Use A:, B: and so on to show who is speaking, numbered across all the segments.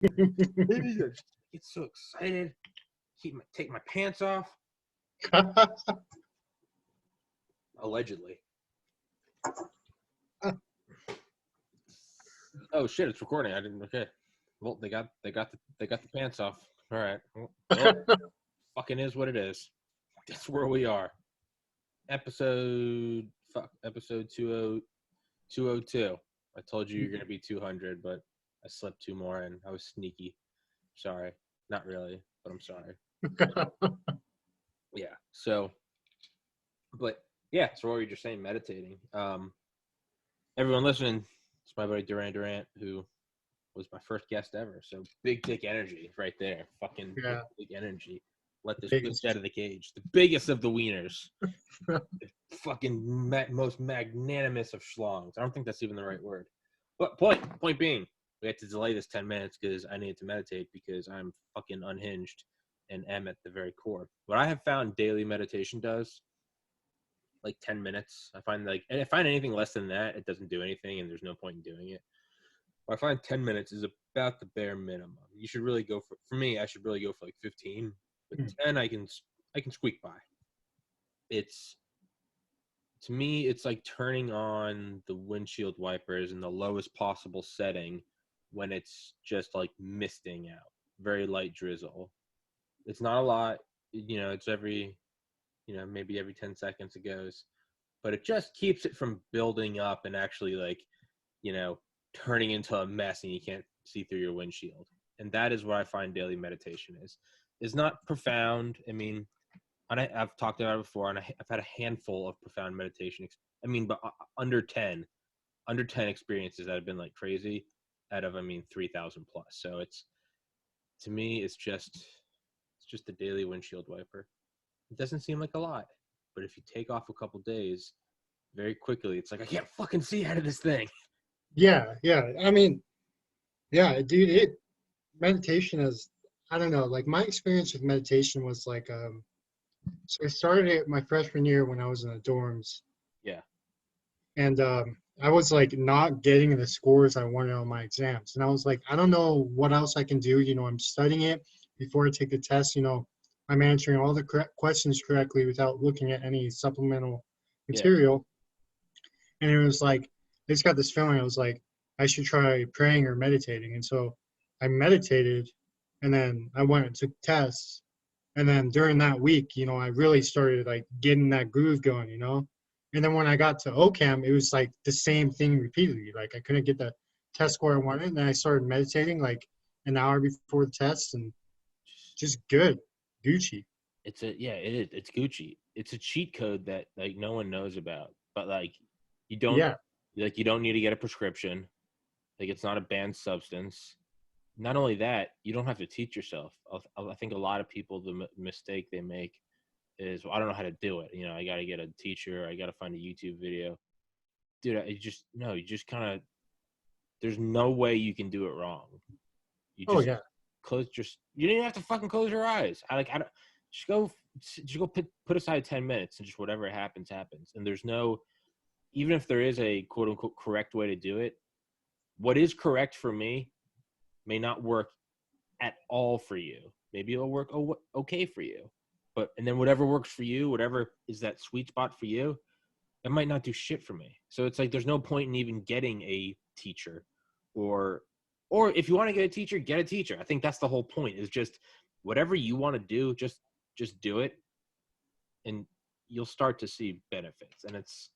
A: Get so excited. Take my pants off. Allegedly. Oh shit! It's recording. I didn't. Okay. Well, they got the pants off. All right. Well, fucking is what it is. That's where we are. Episode 202. I told you you're gonna be 200, but I slipped 2 more in. I was sneaky. Sorry. Not really, but I'm sorry. Yeah. So, but yeah. So what were you just saying? Meditating. Everyone listening, it's my buddy Durant, who was my first guest ever. So big dick energy right there. Fucking big energy. Let this bitch out of the cage. The biggest of the wieners. The fucking most magnanimous of schlongs. I don't think that's even the right word. But point being, we had to delay this 10 minutes because I needed to meditate because I'm fucking unhinged and am at the very core. What I have found daily meditation does, like 10 minutes. I find and I find anything less than that, it doesn't do anything and there's no point in doing it. What I find 10 minutes is about the bare minimum. You should really go for me, I should really go for like 15. But 10 I can squeak by. To me, it's like turning on the windshield wipers in the lowest possible setting when it's just like misting out. Very light drizzle. It's not a lot, it's maybe every 10 seconds it goes. But it just keeps it from building up and actually turning into a mess and you can't see through your windshield. And that is what I find daily meditation is. It's not profound. I mean, I've talked about it before, and I've had a handful of profound meditation. But under 10 experiences that have been like crazy out of 3,000 plus. So to me, it's just the daily windshield wiper. It doesn't seem like a lot, but if you take off a couple days, very quickly, it's like I can't fucking see out of this thing.
B: Yeah. Dude. Meditation is, I don't know. Like my experience with meditation was like, so I started it my freshman year when I was in the dorms.
A: Yeah.
B: And I was like not getting the scores I wanted on my exams. And I was like, I don't know what else I can do. I'm studying it before I take the test. I'm answering all the questions correctly without looking at any supplemental material. Yeah. And it was like, I just got this feeling. I was like, I should try praying or meditating. And so I meditated, and then I went and took tests. And then during that week, I really started like getting that groove going, And then when I got to OCAM, it was like the same thing repeatedly. Like I couldn't get the test score I wanted. And then I started meditating like an hour before the test, and just good. Gucci.
A: It is. It's Gucci. It's a cheat code that like no one knows about. But like you don't you don't need to get a prescription. Like it's not a banned substance. Not only that, you don't have to teach yourself. I think a lot of people, the mistake they make is, well, I don't know how to do it. I got to get a teacher. I got to find a YouTube video. Dude, you just kind of, there's no way you can do it wrong. You just you don't even have to fucking close your eyes. Just go put aside 10 minutes and just whatever happens. And there's no, even if there is a quote unquote correct way to do it, what is correct for me may not work at all for you. Maybe it'll work okay for you. And then whatever works for you, whatever is that sweet spot for you, it might not do shit for me. So it's like there's no point in even getting a teacher or if you want to get a teacher, get a teacher. I think that's the whole point, is just whatever you want to do, just do it and you'll start to see benefits. And it's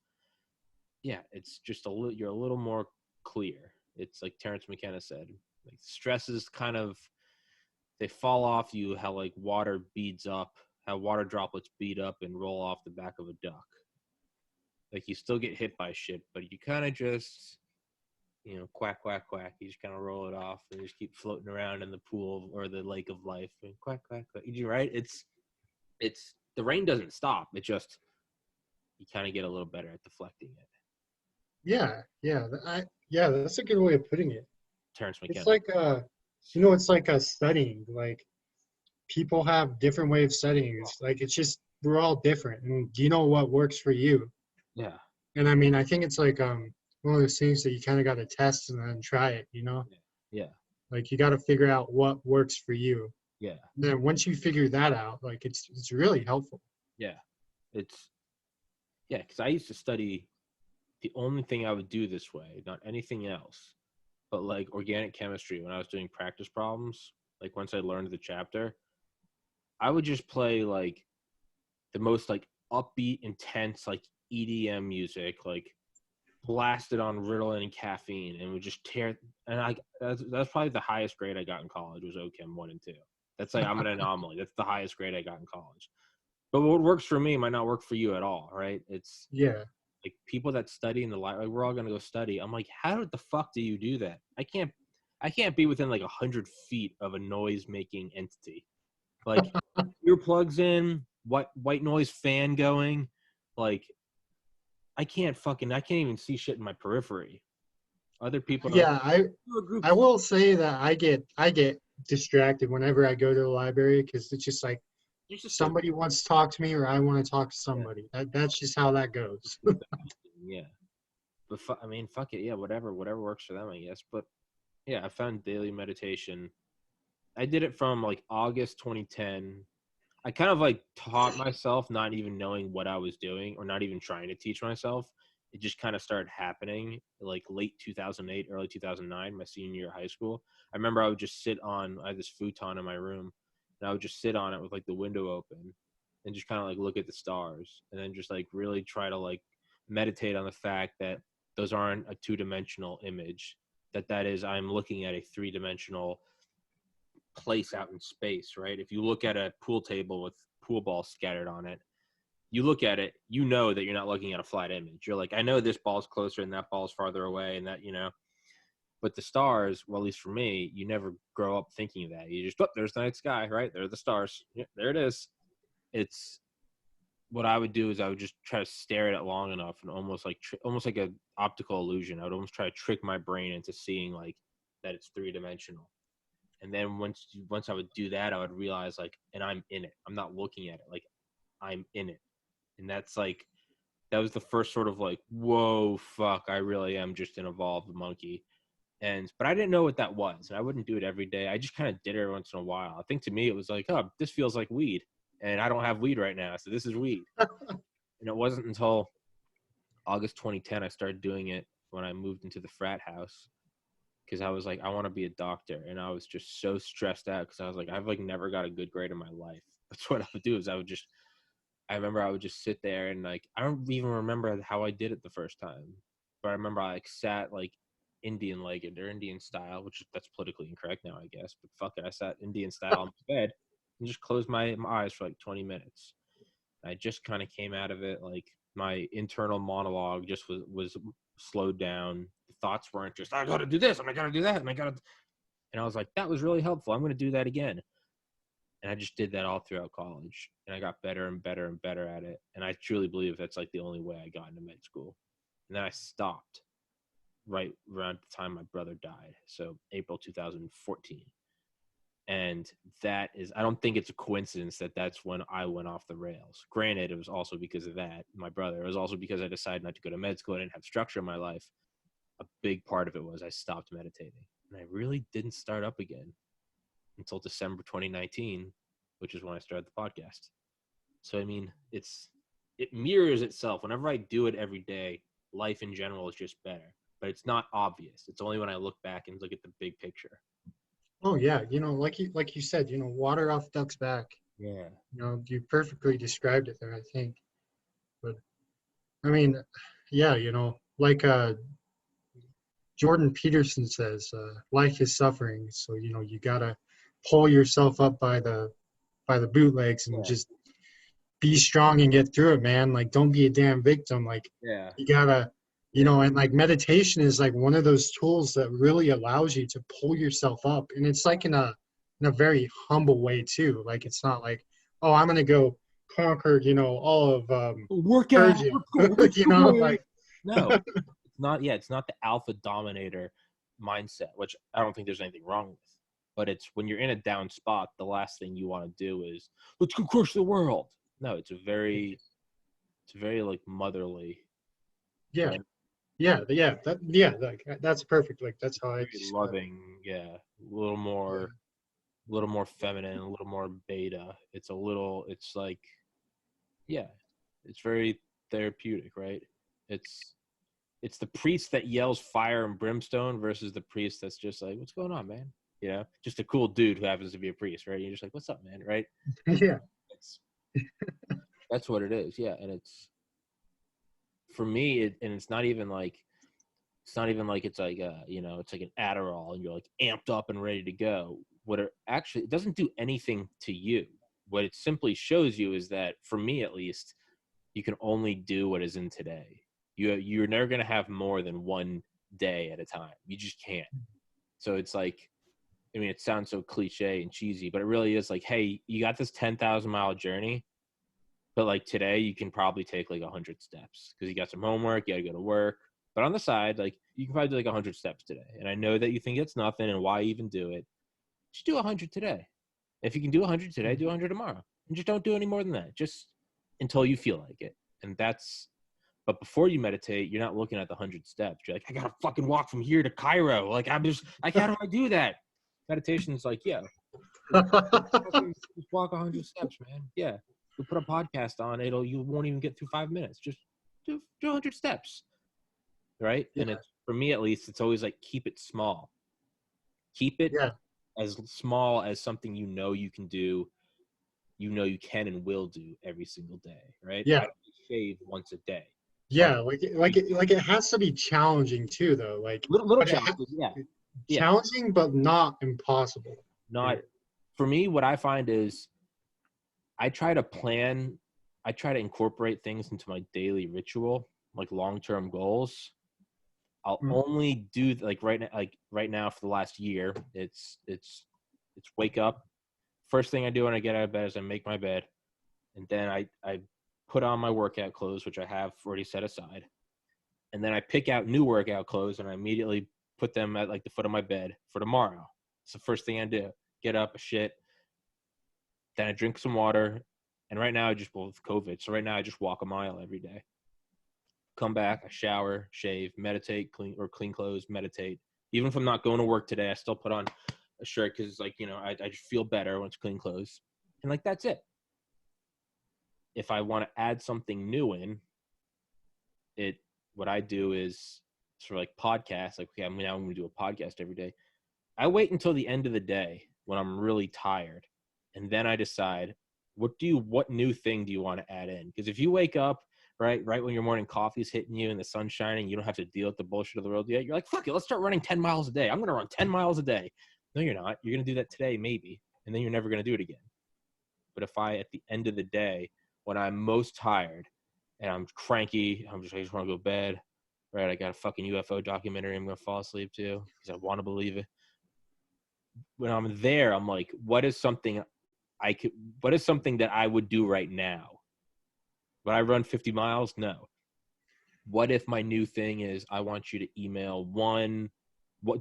A: just you're a little more clear. It's like Terrence McKenna said, like stress is kind of, they fall off you how like water beads up, how water droplets bead up and roll off the back of a duck. Like you still get hit by shit, but you kind of just, quack, quack, quack. You just kind of roll it off and just keep floating around in the pool or the lake of life. And quack, quack, quack. You're right. It's the rain doesn't stop. It just, you kind of get a little better at deflecting it.
B: Yeah. That's a good way of putting it.
A: Terrence McKenna.
B: It's like it's like studying. Like people have different way of studying. It's like it's just we're all different, and do you know what works for you?
A: Yeah.
B: And I think it's like one of those things that you kind of got to test and then try it.
A: Yeah.
B: Like you got to figure out what works for you.
A: Yeah.
B: And then once you figure that out, like it's really helpful.
A: Yeah. Because I used to study the only thing I would do this way, not anything else, but like organic chemistry when I was doing practice problems. Like once I learned the chapter, I would just play like the most like upbeat, intense, like EDM music, like blasted on Ritalin and caffeine, and would just tear. And that's probably the highest grade I got in college was OChem 1 and 2. That's like I'm an anomaly. That's the highest grade I got in college. But what works for me might not work for you at all, right? It's like people that study in the library, like we're all gonna go study. I'm like, how the fuck do you do that? I can't be within like 100 feet of a noise making entity. Like earplugs in, white noise fan going, like I can't even see shit in my periphery. Other people
B: I will say that I get distracted whenever I go to the library because it's just like somebody wants to talk to me or I want to talk to somebody. That's just how that goes.
A: Yeah. But I mean, fuck it. Yeah, whatever works for them, I guess. But yeah, I found daily meditation. I did it from like August 2010. I kind of like taught myself not even knowing what I was doing or not even trying to teach myself. It just kind of started happening like late 2008, early 2009, my senior year of high school. I remember I had this futon in my room, and I would just sit on it with like the window open and just kind of like look at the stars and then just like really try to like meditate on the fact that those aren't a two-dimensional image, that is I'm looking at a three-dimensional place out in space, right? If you look at a pool table with pool balls scattered on it, you look at it, you know that you're not looking at a flat image. You're like, I know this ball's closer and that ball's farther away and that, but the stars, well, at least for me, you never grow up thinking of that. You just, there's the night sky, right? There are the stars. Yeah, there it is. It's what I would do is I would just try to stare at it long enough and almost like an optical illusion. I would almost try to trick my brain into seeing like that it's three-dimensional. And then once I would do that, I would realize like, and I'm in it. I'm not looking at it. Like I'm in it. And that was the first sort of like, whoa, fuck, I really am just an evolved monkey. But I didn't know what that was. And I wouldn't do it every day. I just kind of did it every once in a while. I think to me, it was like, oh, this feels like weed. And I don't have weed right now. So this is weed. And it wasn't until August 2010, I started doing it when I moved into the frat house. Because I was like, I want to be a doctor. And I was just so stressed out because I was like, I've like never got a good grade in my life. That's what I would do is I remember I would just sit there and like, I don't even remember how I did it the first time. But I remember I like sat like Indian legged or Indian style, that's politically incorrect now, I guess. But fuck it, I sat Indian style on my bed and just closed my eyes for like 20 minutes. I just kind of came out of it like my internal monologue just was slowed down. The thoughts weren't just I gotta do this and I gotta do that and I was like, that was really helpful. I'm gonna do that again. And I just did that all throughout college, and I got better and better and better at it. And I truly believe that's like the only way I got into med school. And then I stopped right around the time my brother died, so April 2014. And that is, I don't think it's a coincidence that that's when I went off the rails. Granted, it was also because of that, my brother. It was also because I decided not to go to med school. I didn't have structure in my life. A big part of it was I stopped meditating. And I really didn't start up again until December 2019, which is when I started the podcast. So, I mean, it mirrors itself. Whenever I do it every day, life in general is just better. But it's not obvious. It's only when I look back and look at the big picture.
B: Oh yeah, like you said, water off duck's back.
A: Yeah.
B: You perfectly described it there, I think. But I mean, yeah, like Jordan Peterson says, life is suffering. So you gotta pull yourself up by the bootlegs and just be strong and get through it, man. Like don't be a damn victim. Like you gotta. And like meditation is like one of those tools that really allows you to pull yourself up. And it's like in a very humble way too. Like, it's not like, oh, I'm going to go conquer, all of
A: workout,
B: like,
A: no, it's not. Yeah. It's not the alpha dominator mindset, which I don't think there's anything wrong with, but it's when you're in a down spot, the last thing you want to do is let's go crush the world. No, it's very like motherly.
B: Yeah. That's perfect. Like that's how I
A: Very loving, a little more feminine, a little more beta. It's like, yeah, it's very therapeutic, right? It's the priest that yells fire and brimstone versus the priest that's just like, what's going on, man? Just a cool dude who happens to be a priest, right? You're just like, what's up, man, right?
B: Yeah.
A: That's what it is, yeah. And it's, for me, it's not even like it's like it's like it's like an Adderall and you're like amped up and ready to go. It doesn't do anything to you. What it simply shows you is that, for me at least, you can only do what is in today. You're never going to have more than one day at a time. You just can't. So it's like, I mean, it sounds so cliche and cheesy, but it really is like, hey, you got this 10,000-mile journey, but like today you can probably take like 100 steps because you got some homework, you got to go to work. But on the side, like, you can probably do like 100 steps today. And I know that you think it's nothing and why even do it. Just do 100 today. If you can do 100 today, do 100 tomorrow. And just don't do any more than that. Just until you feel like it. And but before you meditate, you're not looking at the 100 steps. You're like, I got to fucking walk from here to Cairo. Like, how do I do that? Meditation is like, yeah. Just walk 100 steps, man. Yeah. You put a podcast on, you won't even get through 5 minutes. Just do 100 steps. Right? Yeah. And it's, for me at least, it's always like, keep it small. Keep it as small as something you can do, you can and will do every single day, right?
B: Yeah.
A: I shave once a day.
B: Yeah, it has to be challenging too, though. Like
A: little challenges,
B: challenging, but not impossible.
A: For me, what I find is I try to incorporate things into my daily ritual, like long-term goals. I'll only do right now for the last year, it's wake up. First thing I do when I get out of bed is I make my bed, and then I put on my workout clothes, which I have already set aside, and then I pick out new workout clothes and I immediately put them at like the foot of my bed for tomorrow. It's the first thing I do. Get up, shit, then I drink some water, and right now with COVID, so right now I just walk a mile every day. Come back, I shower, shave, meditate, clean clothes, meditate. Even if I'm not going to work today, I still put on a shirt because, like, I just feel better when it's clean clothes. And, like, that's it. If I want to add something new in, what I do is sort of like podcasts. Like, okay, I'm going to do a podcast every day. I wait until the end of the day when I'm really tired, and then I decide, what new thing do you want to add in? Because if you wake up, right when your morning coffee's hitting you and the sun's shining, you don't have to deal with the bullshit of the world yet. You're like, fuck it, let's start running 10 miles a day. I'm going to run 10 miles a day. No, you're not. You're going to do that today, maybe, and then you're never going to do it again. But if at the end of the day, when I'm most tired and I'm cranky, I just want to go to bed, right? I got a fucking UFO documentary I'm going to fall asleep to because I want to believe it. When I'm there, I'm like, what is something that I would do right now? Would I run 50 miles? No. What if my new thing is I want you to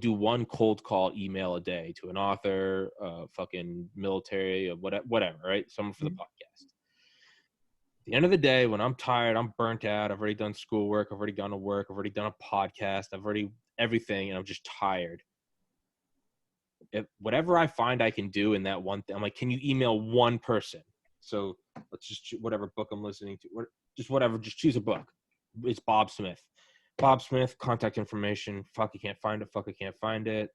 A: do one cold call email a day to an author, fucking military, or whatever, right? Someone for the podcast. At the end of the day, when I'm tired, I'm burnt out, I've already done schoolwork, I've already gone to work, I've already done a podcast, I've already everything, and I'm just tired. Whatever I find I can do in that one thing, I'm like, can you email one person? So let's just whatever book I'm listening to, just choose a book. It's Bob Smith. Bob Smith, contact information. Fuck, you can't find it. Fuck, I can't find it.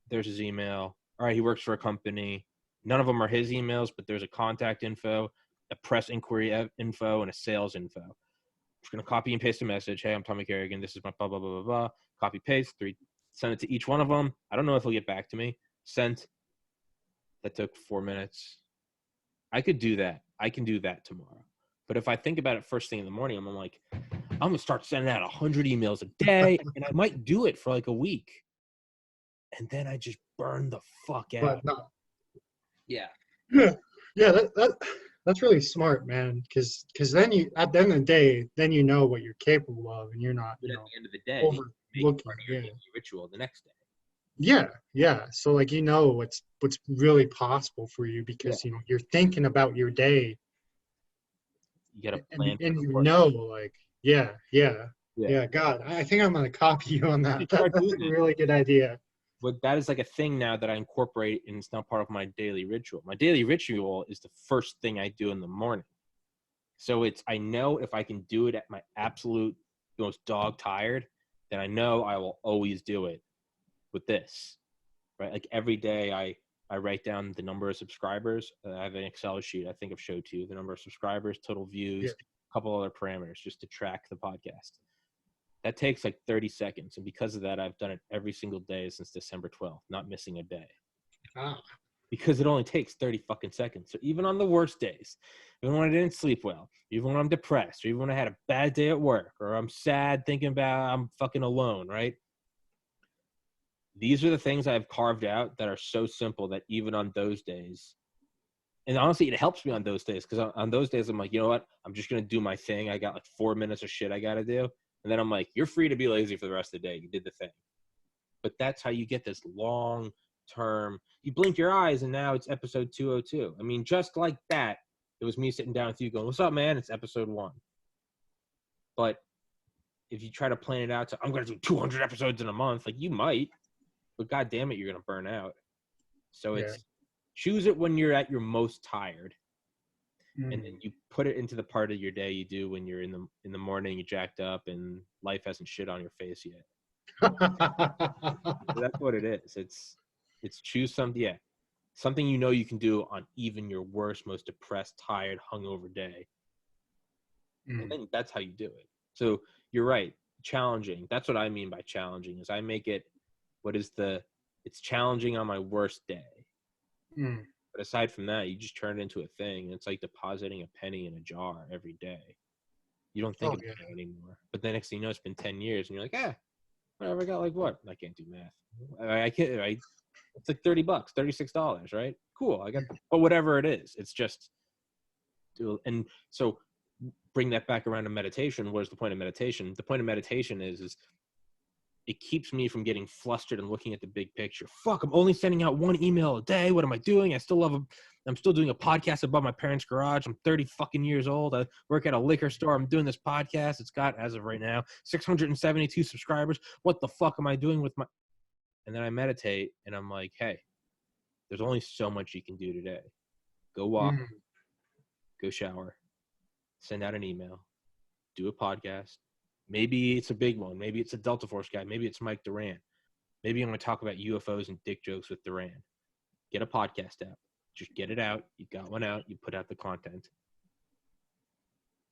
A: There's his email. All right, he works for a company. None of them are his emails, but there's a contact info, a press inquiry info, and a sales info. I'm just going to copy and paste a message. Hey, I'm Tommy Kerrigan. This is my blah, blah, blah, blah, blah. Copy, paste, 3. Send it to each one of them. I don't know if he'll get back to me. Sent. That took 4 minutes. I could do that. I can do that tomorrow. But if I think about it first thing in the morning, I'm like, I'm going to start sending out 100 emails a day, and I might do it for like a week. And then I just burn the fuck out.
B: But no.
A: Yeah.
B: Yeah, that's really smart, man. Because then at the end of the day, then you know what you're capable of, and you're not.
A: But at the end of the day,
B: overlooking
A: your ritual the next day.
B: Yeah. So like what's really possible for you because you're thinking about your day.
A: You got to plan.
B: And Yeah, God, I think I'm gonna copy you on that. That's a really good idea.
A: But that is like a thing now that I incorporate, and it's now part of my daily ritual. My daily ritual is the first thing I do in the morning. So I know if I can do it at my absolute most dog tired, then I know I will always do it with this, right? Like every day I write down the number of subscribers. I have an Excel sheet I think I've showed to you, the number of subscribers, total views, a couple other parameters just to track the podcast. That takes like 30 seconds. And because of that, I've done it every single day since December 12th, not missing a day. Because it only takes 30 fucking seconds. So even on the worst days, even when I didn't sleep well, even when I'm depressed, or even when I had a bad day at work, or I'm sad thinking about I'm fucking alone, right? These are the things I've carved out that are so simple that even on those days, and honestly, it helps me on those days, because on those days, I'm like, you know what? I'm just going to do my thing. I got like 4 minutes of shit I got to do. And then I'm like, you're free to be lazy for the rest of the day. You did the thing. But that's how you get this long term. You blink your eyes and now it's episode 202. I mean, just like that, it was me sitting down with you going, what's up, man? It's episode 1. But if you try to plan it out, I'm going to do 200 episodes in a month, like you might, but God damn it, you're going to burn out. So it's choose it when you're at your most tired. And then you put it into the part of your day you do when you're in the morning, you jacked up and life hasn't shit on your face yet. So that's what it is. It's choose something you know you can do on even your worst, most depressed, tired, hungover day. And then that's how you do it. So you're right, challenging. That's what I mean by challenging, is I make it it's challenging on my worst day. But aside from that, you just turn it into a thing. It's like depositing a penny in a jar every day. You don't think about it anymore. But the next thing you know, it's been 10 years, and you're like, whatever, I got like what? I can't do math. I can't, right? It's like $30, $36, right? Cool. But whatever it is, it's just, and so bring that back around to meditation. What is the point of meditation? The point of meditation is it keeps me from getting flustered and looking at the big picture. Fuck, I'm only sending out 1 email a day. What am I doing? I'm still doing a podcast above my parents' garage. I'm 30 fucking years old. I work at a liquor store. I'm doing this podcast. It's got, as of right now, 672 subscribers. What the fuck am I doing with my... And then I meditate and I'm like, hey, there's only so much you can do today. Go walk, go shower, send out an email, do a podcast. Maybe it's a big one. Maybe it's a Delta Force guy. Maybe it's Mike Duran. Maybe I'm going to talk about UFOs and dick jokes with Duran. Get a podcast app. Just get it out. You got one out. You put out the content.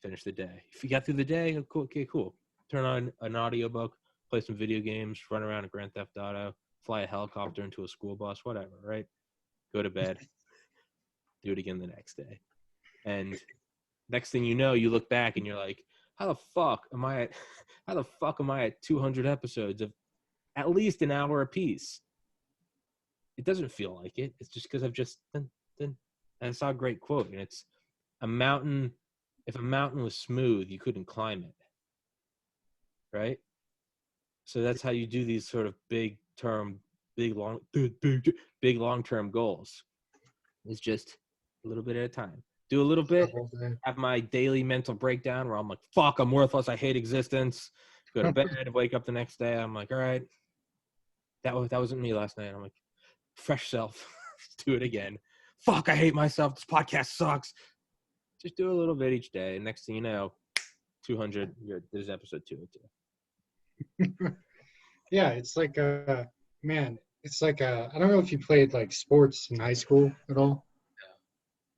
A: Finish the day. If you got through the day, okay, cool. Turn on an audiobook, play some video games, run around a Grand Theft Auto, fly a helicopter into a school bus, whatever, right? Go to bed. Do it again the next day. And next thing you know, you look back and you're like, how the fuck am I at 200 episodes of at least an hour apiece? It doesn't feel like it. It's just because I've just and I saw a great quote, and it's a mountain. If a mountain was smooth, you couldn't climb it. Right? So that's how you do these sort of big long-term goals. It's just a little bit at a time. Do a little bit, have my daily mental breakdown where I'm like, fuck, I'm worthless. I hate existence. Go to bed, wake up the next day. I'm like, all right, that wasn't me last night. I'm like, fresh self. Let's do it again. Fuck, I hate myself. This podcast sucks. Just do a little bit each day. And next thing you know, 200, there's episode 202.
B: Yeah, it's like, man, it's like, I don't know if you played like sports in high school at all.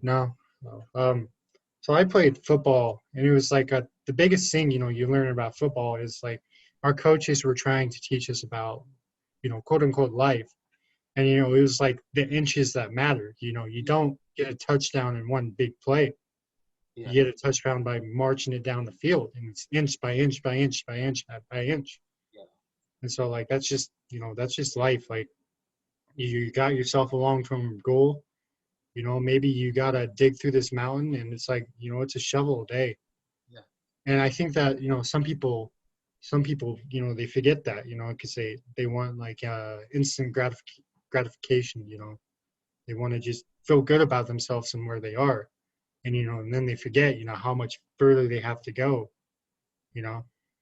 B: No. So I played football, and it was like the biggest thing, you learn about football is like our coaches were trying to teach us about, quote unquote life. And, it was like the inches that mattered. You don't get a touchdown in one big play. Yeah. You get a touchdown by marching it down the field, and it's inch by inch by inch by inch by inch. Yeah. And so like, that's just life. Like you got yourself a long-term goal. Maybe you got to dig through this mountain, and it's like, it's a shovel a day. Yeah. And I think that, some people, they forget that, because they want like instant gratification, they want to just feel good about themselves and where they are. And, and then they forget, how much further they have to go,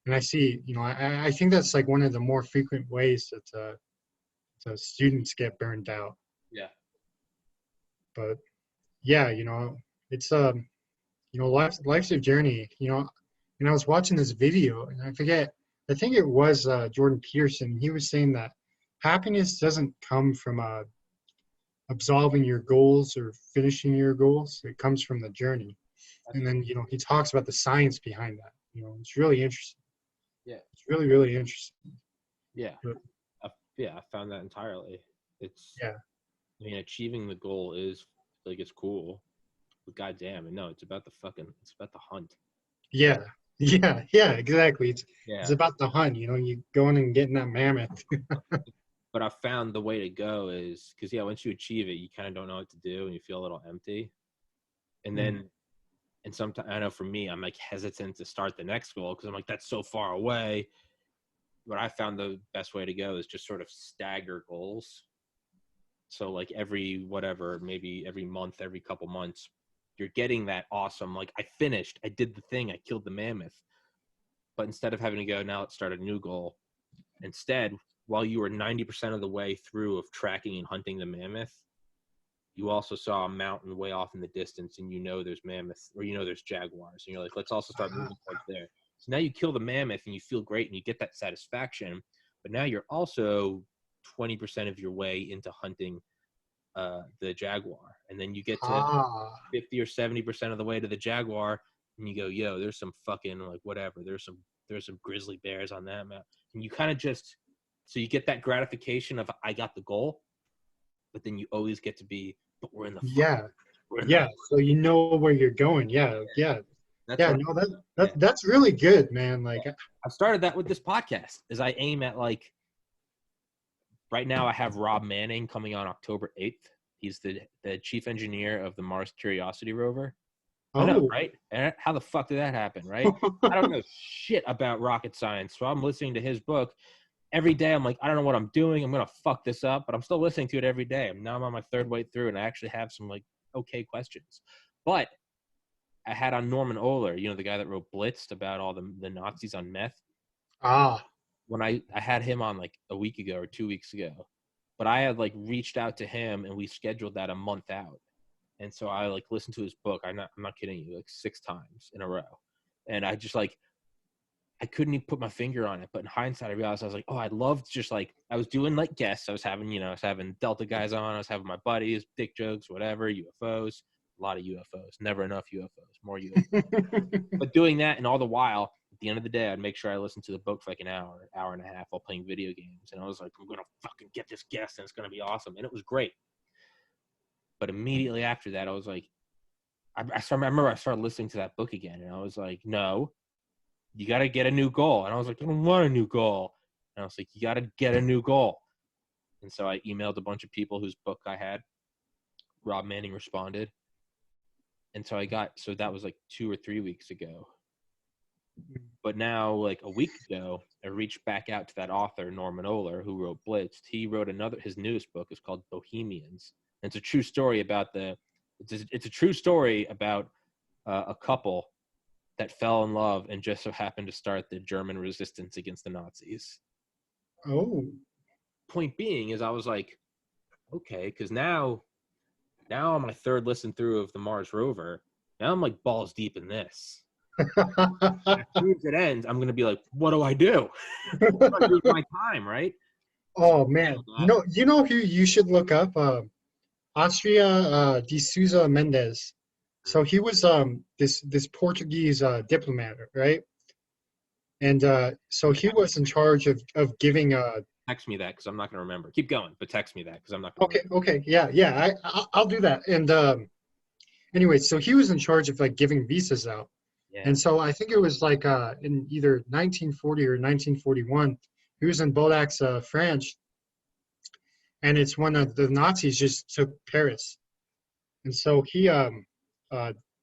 B: And I see, I think that's like one of the more frequent ways that students get burned out.
A: Yeah.
B: But yeah, it's life's a journey. And I was watching this video, and I think it was Jordan Peterson. He was saying that happiness doesn't come from absolving your goals or finishing your goals. It comes from the journey. And then he talks about the science behind that. It's really interesting.
A: Yeah.
B: It's really, really interesting.
A: Yeah. I found that entirely. It's,
B: yeah.
A: I mean, achieving the goal is like, it's cool, but goddamn, no, it's about the hunt.
B: Yeah. Yeah, exactly. It's about the hunt, you going and getting that mammoth.
A: But I found the way to go is because, once you achieve it, you kind of don't know what to do and you feel a little empty. And then, and sometimes, I know for me, I'm like hesitant to start the next goal because I'm like, that's so far away. But I found the best way to go is just sort of stagger goals. So like maybe every month, every couple months, you're getting that awesome, like I did the thing, I killed the mammoth. But instead of having to go, now let's start a new goal. Instead, while you were 90% of the way through of tracking and hunting the mammoth, you also saw a mountain way off in the distance, and there's mammoths, or there's jaguars, and you're like, let's also start moving towards there. So now you kill the mammoth and you feel great and you get that satisfaction, but now you're also 20% of your way into hunting the jaguar, and then you get to 50 or 70% of the way to the jaguar, and you go, yo, there's some fucking like whatever, there's some grizzly bears on that mountain, and you kind of just, so you get that gratification of I got the goal, but then you always get to be, but we're in the
B: so you know where you're going. That's really good, man. Like
A: I started that with this podcast, is I aim at, like, right now I have Rob Manning coming on October 8th. He's the chief engineer of the Mars Curiosity rover. I know, right? And how the fuck did that happen, right? I don't know shit about rocket science, so I'm listening to his book every day. I'm like, I don't know what I'm doing. I'm gonna fuck this up, but I'm still listening to it every day. Now I'm on my third way through, and I actually have some like okay questions. But I had on Norman Ohler, the guy that wrote Blitzed about all the Nazis on meth. When I had him on like a week ago or 2 weeks ago, but I had like reached out to him and we scheduled that a month out. And so I like listened to his book. I'm not kidding you, like 6 times in a row. And I just like, I couldn't even put my finger on it. But in hindsight, I realized I was like, oh, I'd love to just like, I was doing like guests. I was having Delta guys on. I was having my buddies, dick jokes, whatever, UFOs, a lot of UFOs, never enough UFOs, more UFOs. But doing that, and all the while, at the end of the day, I'd make sure I listened to the book for like an hour and a half while playing video games. And I was like, I'm going to fucking get this guest and it's going to be awesome. And it was great. But immediately after that, I was like, I remember I started listening to that book again. And I was like, no, you got to get a new goal. And I was like, I don't want a new goal. And I was like, you got to get a new goal. And so I emailed a bunch of people whose book I had. Rob Manning responded. And so that was like 2 or 3 weeks ago. But now, like a week ago, I reached back out to that author, Norman Ohler, who wrote Blitzed. He wrote his newest book is called Bohemians. And it's a true story about it's a true story about a couple that fell in love and just so happened to start the German resistance against the Nazis.
B: Oh.
A: Point being is I was like, okay, because now on my third listen through of the Mars rover, now I'm like balls deep in this. As soon as it ends, I'm going to be like, what do I do? I'm going to lose my time, right?
B: Oh, man. You know who you should look up? Austria de Souza Mendes. So he was this Portuguese diplomat, right? And so he was in charge of giving
A: text me that because I'm not going to remember. Keep going, but text me that because I'm not going to remember.
B: Okay, yeah, I'll do that. And anyway, so he was in charge of like giving visas out. Yeah. And so I think it was like in either 1940 or 1941, he was in Bodax, France. And it's when the Nazis just took Paris. And so he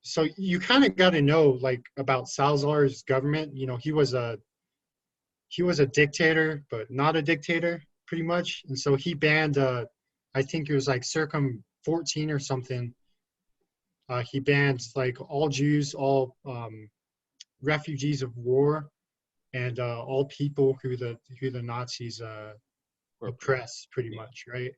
B: so you kind of got to know like about Salazar's government. He was a dictator, but not a dictator, pretty much. And so he banned, I think it was like Circum 14 or something. He banned like all Jews, all refugees of war, and all people who the Nazis oppressed, pretty much, right?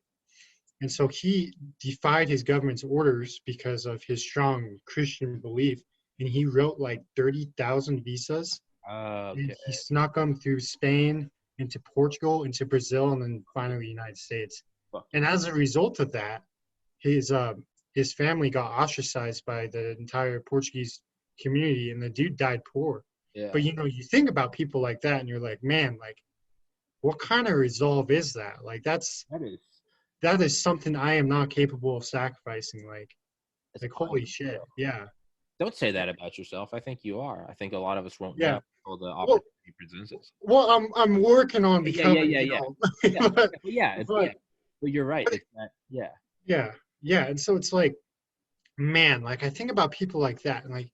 B: And so he defied his government's orders because of his strong Christian belief, and he wrote like 30,000 visas, and he snuck them through Spain, into Portugal, into Brazil, and then finally the United States. And as a result of that, his family got ostracized by the entire Portuguese community, and the dude died poor.
A: Yeah.
B: But you think about people like that, and you're like, man, like, what kind of resolve is that? Like, that is something I am not capable of sacrificing. Like holy shit. Yeah.
A: Don't say that about yourself. I think you are. I think a lot of us won't
B: Yeah.
A: know until the opportunity presents us.
B: Well, I'm working on becoming.
A: But you're right. It's that,
B: Yeah. And so it's like, man, like I think about people like that, and like,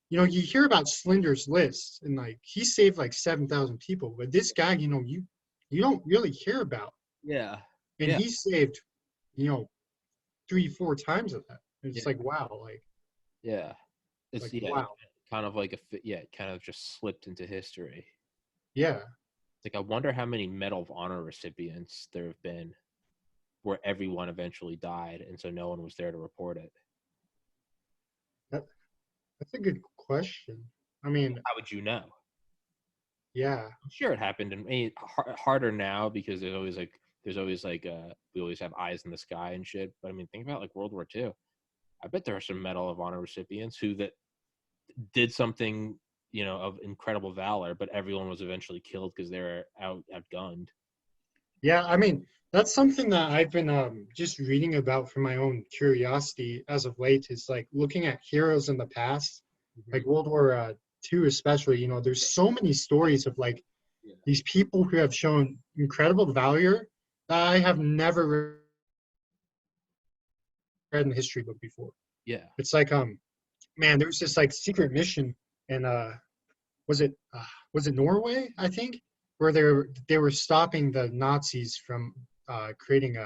B: you hear about Slinder's List, and like he saved like 7,000 people, but this guy, you don't really hear about.
A: Yeah.
B: And he saved, 3-4 times of that. It's like, wow, like.
A: Yeah. It's
B: like, wow.
A: Kind of like kind of just slipped into history.
B: Yeah.
A: It's like, I wonder how many Medal of Honor recipients there have been where everyone eventually died, and so no one was there to report it.
B: That's a good question. I mean,
A: how would you know?
B: Yeah.
A: I'm sure it happened, and harder now because there's always we always have eyes in the sky and shit. But I mean, think about like World War II. I bet there are some Medal of Honor recipients who that did something, of incredible valor, but everyone was eventually killed because they were outgunned.
B: Yeah, I mean, that's something that I've been just reading about for my own curiosity as of late, is like looking at heroes in the past, like World War II especially. There's so many stories of like these people who have shown incredible valor that I have never read in a history book before.
A: Yeah.
B: It's like, man, there was this like secret mission, and was it Norway, I think, where they were stopping the Nazis from creating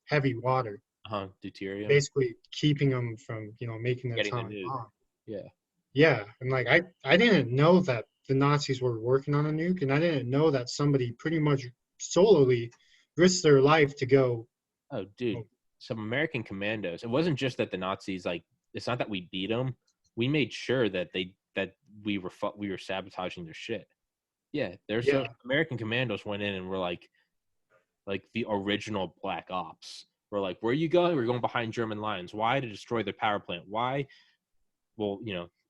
B: heavy water.
A: Deuterium.
B: Basically keeping them from, making the atomic bomb.
A: Yeah.
B: Yeah, and like I didn't know that the Nazis were working on a nuke, and I didn't know that somebody pretty much solely risked their life to go.
A: Oh, dude, some American commandos. It wasn't just that the Nazis, like, it's not that we beat them. We made sure that we were sabotaging their shit. Yeah, there's some American commandos went in and were like the original Black Ops. We're like, where are you going? We're going behind German lines. Why? To destroy their power plant. Why? Well,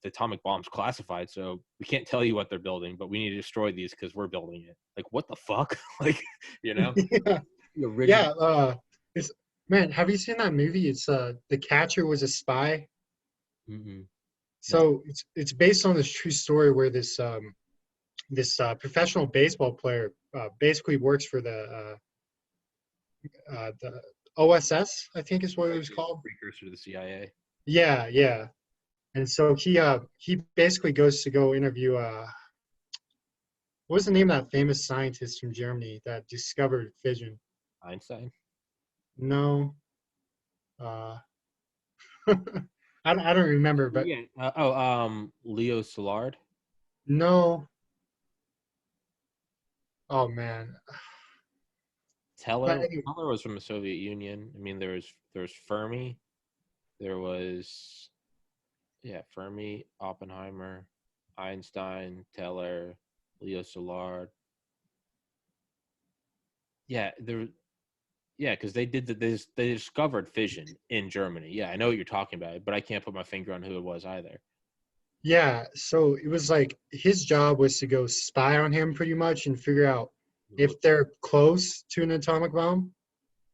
A: the atomic bomb's classified, so we can't tell you what they're building, but we need to destroy these because we're building it. Like, what the fuck? Like,
B: Yeah. Man, have you seen that movie? It's The Catcher Was a Spy.
A: Mm-hmm.
B: So it's based on this true story where this professional baseball player basically works for the OSS, I think is what it was called.
A: Precursor to the CIA.
B: Yeah. And so he basically goes to go interview what was the name of that famous scientist from Germany that discovered fission?
A: Einstein?
B: No. I don't remember, but
A: Leo Szilard?
B: No. Oh man.
A: Teller was from the Soviet Union. I mean, there was Fermi. There was Fermi, Oppenheimer, Einstein, Teller, Leo Szilard. Because they discovered fission in Germany. Yeah, I know what you're talking about, but I can't put my finger on who it was either.
B: Yeah, so it was like his job was to go spy on him pretty much and figure out if they're close to an atomic bomb,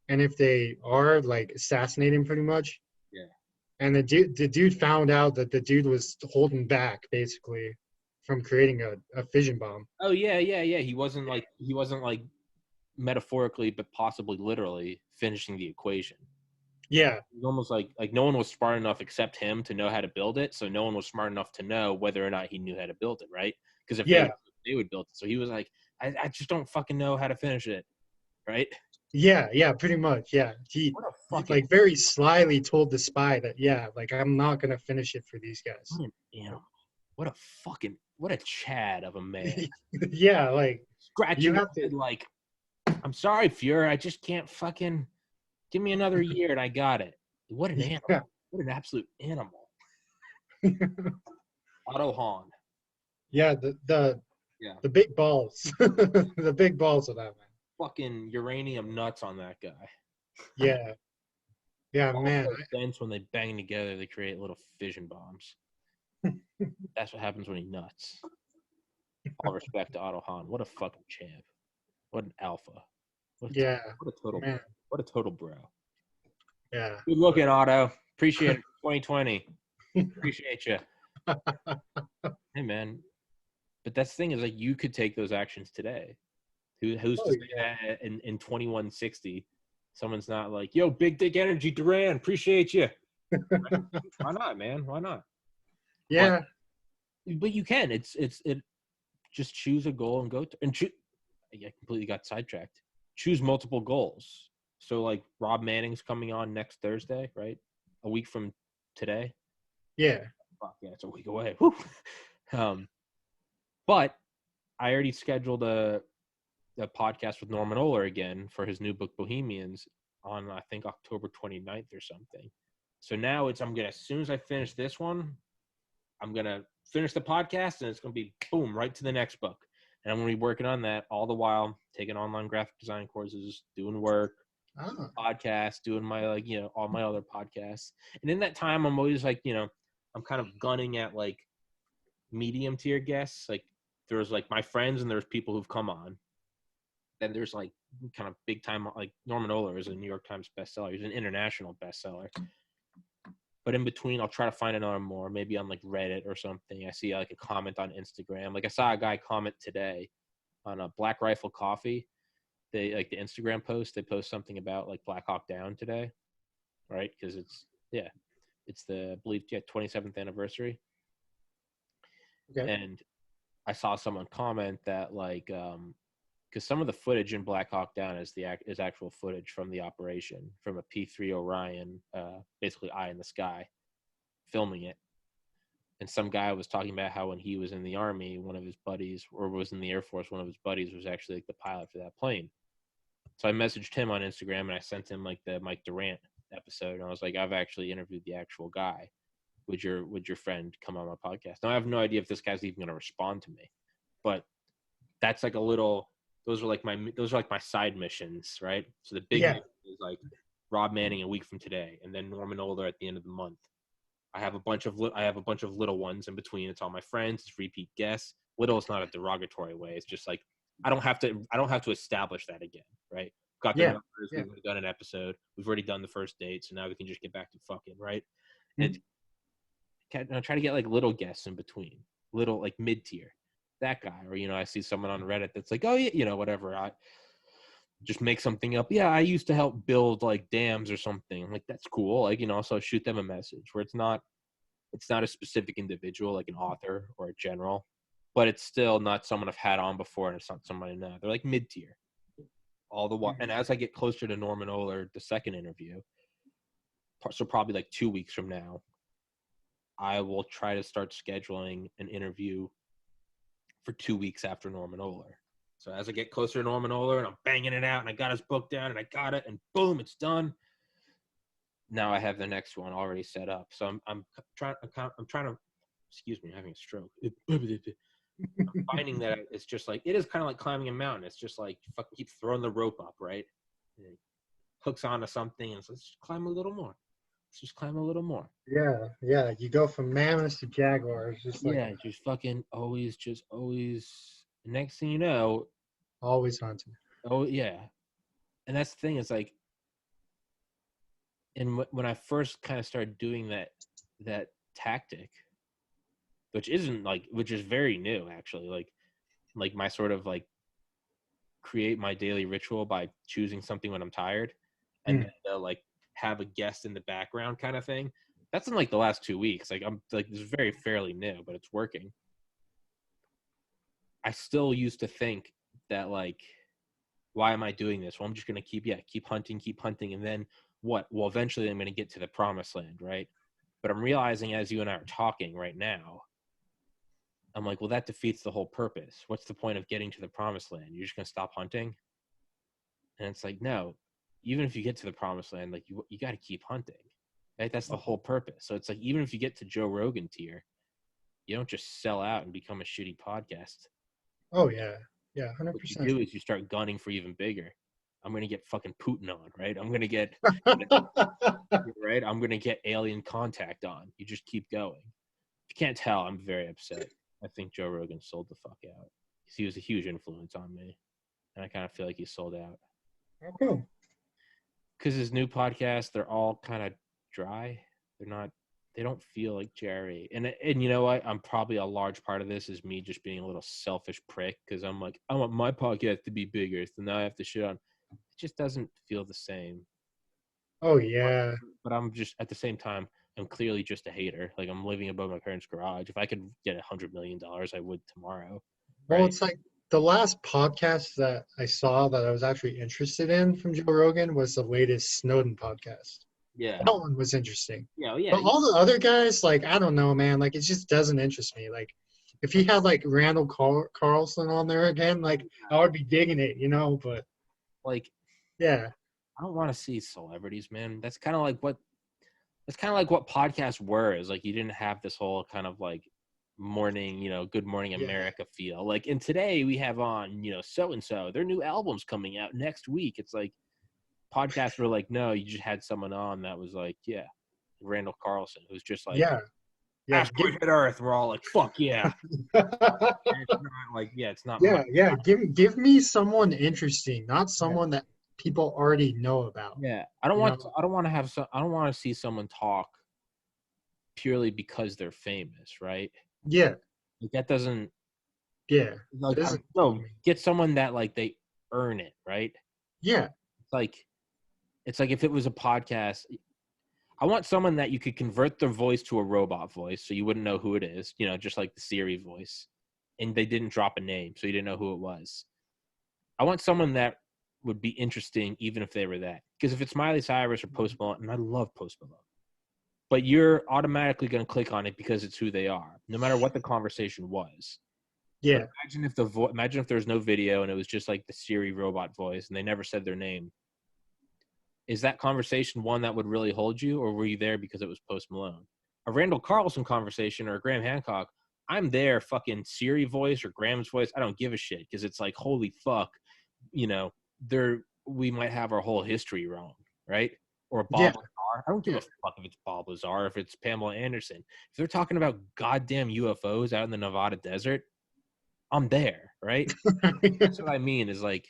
B: and if they are, like, assassinate him pretty much.
A: Yeah.
B: And the dude found out that the dude was holding back basically from creating a fission bomb.
A: Oh yeah. He wasn't like metaphorically, but possibly literally finishing the equation.
B: Yeah.
A: It was almost like no one was smart enough except him to know how to build it, so no one was smart enough to know whether or not he knew how to build it, right? Because if they would build it. So he was like, I just don't fucking know how to finish it, right?
B: Yeah, pretty much, yeah. He like very slyly told the spy that, like, I'm not going to finish it for these guys.
A: What an animal. what a Chad of a man.
B: Yeah, like
A: Scratching
B: you have
A: head,
B: to.
A: like, I'm sorry, Fuhrer, I just can't fucking give me another year and I got it. What an animal.
B: Yeah.
A: What an absolute animal. Otto Hahn.
B: Yeah, the big balls. The big balls of that man.
A: Fucking uranium nuts on that guy.
B: Yeah. Yeah,
A: All
B: man.
A: so dense when they bang together, they create little fission bombs. That's what happens when he nuts. All respect to Otto Hahn. What a fucking champ. What an alpha. What a total
B: man.
A: what a total bro.
B: Yeah.
A: Good looking, Otto. Appreciate it. 2020. Appreciate you. Hey man. But that's the thing is like you could take those actions today. Who's to say that in 2160 someone's not like, yo, big dick energy, Duran, appreciate you. Why not, man? Why not?
B: Yeah.
A: But you can. It just choose a goal and go to, and I completely got sidetracked. Choose multiple goals. So like Rob Manning's coming on next Thursday, right? A week from today.
B: Yeah.
A: Fuck yeah, it's a week away. Whew. But I already scheduled a podcast with Norman Ohler again for his new book Bohemians on I think October 29th or something. So now as soon as I finish this one, I'm gonna finish the podcast and it's gonna be boom right to the next book. And I'm gonna be working on that all the while, taking online graphic design courses, doing work, podcasts, doing my all my other podcasts. And in that time I'm always like, I'm kind of gunning at like medium tier guests. Like there's like my friends and there's people who've come on. Then there's like kind of big time, like Norman Ohler is a New York Times bestseller. He's an international bestseller. But in between, I'll try to find another more, maybe on like Reddit or something. I see like a comment on Instagram. Like I saw a guy comment today on a Black Rifle Coffee. They like the Instagram post. They post something about like Black Hawk Down today, right? Because it's the I believe 27th anniversary. Okay. And I saw someone comment that like because some of the footage in Black Hawk Down is actual footage from the operation, from a P-3 Orion, basically eye in the sky, filming it. And some guy was talking about how when he was in the Army, one of his buddies, or was in the Air Force, one of his buddies was actually like the pilot for that plane. So I messaged him on Instagram and I sent him like the Mike Durant episode. And I was like, I've actually interviewed the actual guy. Would your friend come on my podcast? Now I have no idea if this guy's even going to respond to me, but that's like a little. Those are like my side missions, right? So the big mission is like Rob Manning a week from today, and then Norman Ohler at the end of the month. I have a bunch of little ones in between. It's all my friends. It's repeat guests. Little is not a derogatory way. It's just like I don't have to establish that again, right? Got the numbers. We've already done an episode. We've already done the first date, so now we can just get back to fucking, right? And I try to get like little guests in between, little like mid tier. That guy, or I see someone on Reddit that's like, oh yeah, whatever, I just make something up. Yeah, I used to help build like dams or something. I'm like, that's cool. Like, so shoot them a message where it's not a specific individual like an author or a general, but it's still not someone I've had on before, and it's not somebody now. They're like mid tier. All the while, and as I get closer to Norman Ohler, the second interview, so probably like 2 weeks from now, I will try to start scheduling an interview for 2 weeks after Norman Ohler. So as I get closer to Norman Ohler and I'm banging it out and I got his book down and I got it and boom, it's done. Now I have the next one already set up. So I'm trying to, excuse me, I'm having a stroke. I'm finding that it's just like, it is kind of like climbing a mountain. It's just like, fucking keep throwing the rope up, right? And it hooks onto something and says, let's climb a little more. Let's just climb a little more.
B: Yeah. You go from mammoths to jaguars. Just
A: fucking always. Next thing you know,
B: always hunting.
A: Oh yeah, and that's the thing. Is like, and when I first kind of started doing that tactic, which is very new actually. Like my sort of like create my daily ritual by choosing something when I'm tired, and then like have a guest in the background kind of thing. That's in like the last 2 weeks. Like I'm like, this is very fairly new, but it's working. I still used to think that like, why am I doing this? Well, I'm just going to keep hunting. And then what? Well, eventually I'm going to get to the promised land, right? But I'm realizing as you and I are talking right now, I'm like, well, that defeats the whole purpose. What's the point of getting to the promised land? You're just going to stop hunting? And it's like, no, even if you get to the promised land, like you got to keep hunting, right? That's the whole purpose. So it's like, even if you get to Joe Rogan tier, you don't just sell out and become a shitty podcast.
B: Oh yeah. Yeah. 100%.
A: What you do is you start gunning for even bigger. I'm going to get fucking Putin on, right? I'm going to get, right? I'm going to get alien contact on. You just keep going. If you can't tell, I'm very upset. I think Joe Rogan sold the fuck out. He was a huge influence on me. And I kind of feel like he sold out.
B: Okay.
A: Because his new podcasts, they're all kind of dry. They don't feel like Jerry. And you know what? I'm probably a large part of this is me just being a little selfish prick because I'm like, I want my podcast to be bigger. So now I have to shit on. It just doesn't feel the same.
B: Oh yeah.
A: But I'm just, at the same time, I'm clearly just a hater. Like, I'm living above my parents' garage. If I could get $100 million, I would tomorrow.
B: Well,
A: Right?
B: it's like the last podcast that I saw that I was actually interested in from Joe Rogan was the latest Snowden podcast.
A: Yeah.
B: That one was interesting.
A: Yeah. Yeah.
B: But all the other guys, like, I don't know, man. Like, it just doesn't interest me. Like, if he had like Randall Carlson on there again, like, I would be digging it, you know. But
A: like,
B: yeah,
A: I don't want to see celebrities, man. That's kind of like what podcasts were. Is like you didn't have this whole kind of like morning, Good Morning America feel. Like, and today we have on, so and so. Their new album's coming out next week. It's like podcasts were like, no, you just had someone on that was like, yeah, Randall Carlson, who's just like,
B: yeah.
A: asteroid hit Earth. We're all like, fuck yeah. It's not like, it's not.
B: Yeah. Give me someone interesting, not someone that people already know about.
A: Yeah, I don't want to see someone talk purely because they're famous, right?
B: Yeah.
A: Like, that doesn't.
B: Yeah.
A: Like, no, get someone that like they earn it, right?
B: Yeah.
A: It's like if it was a podcast, I want someone that you could convert their voice to a robot voice, so you wouldn't know who it is, just like the Siri voice, and they didn't drop a name, so you didn't know who it was. I want someone that would be interesting, even if they were that. Because if it's Miley Cyrus or Post Malone, and I love Post Malone, but you're automatically going to click on it because it's who they are, no matter what the conversation was.
B: Yeah.
A: But imagine if there was no video and it was just like the Siri robot voice, and they never said their name. Is that conversation one that would really hold you, or were you there because it was Post Malone? A Randall Carlson conversation or a Graham Hancock, I'm there, fucking Siri voice or Graham's voice. I don't give a shit because it's like, holy fuck, we might have our whole history wrong, right? Or Bob Lazar. I don't give a fuck if it's Bob Lazar, if it's Pamela Anderson. If they're talking about goddamn UFOs out in the Nevada desert, I'm there, right? That's what I mean is like,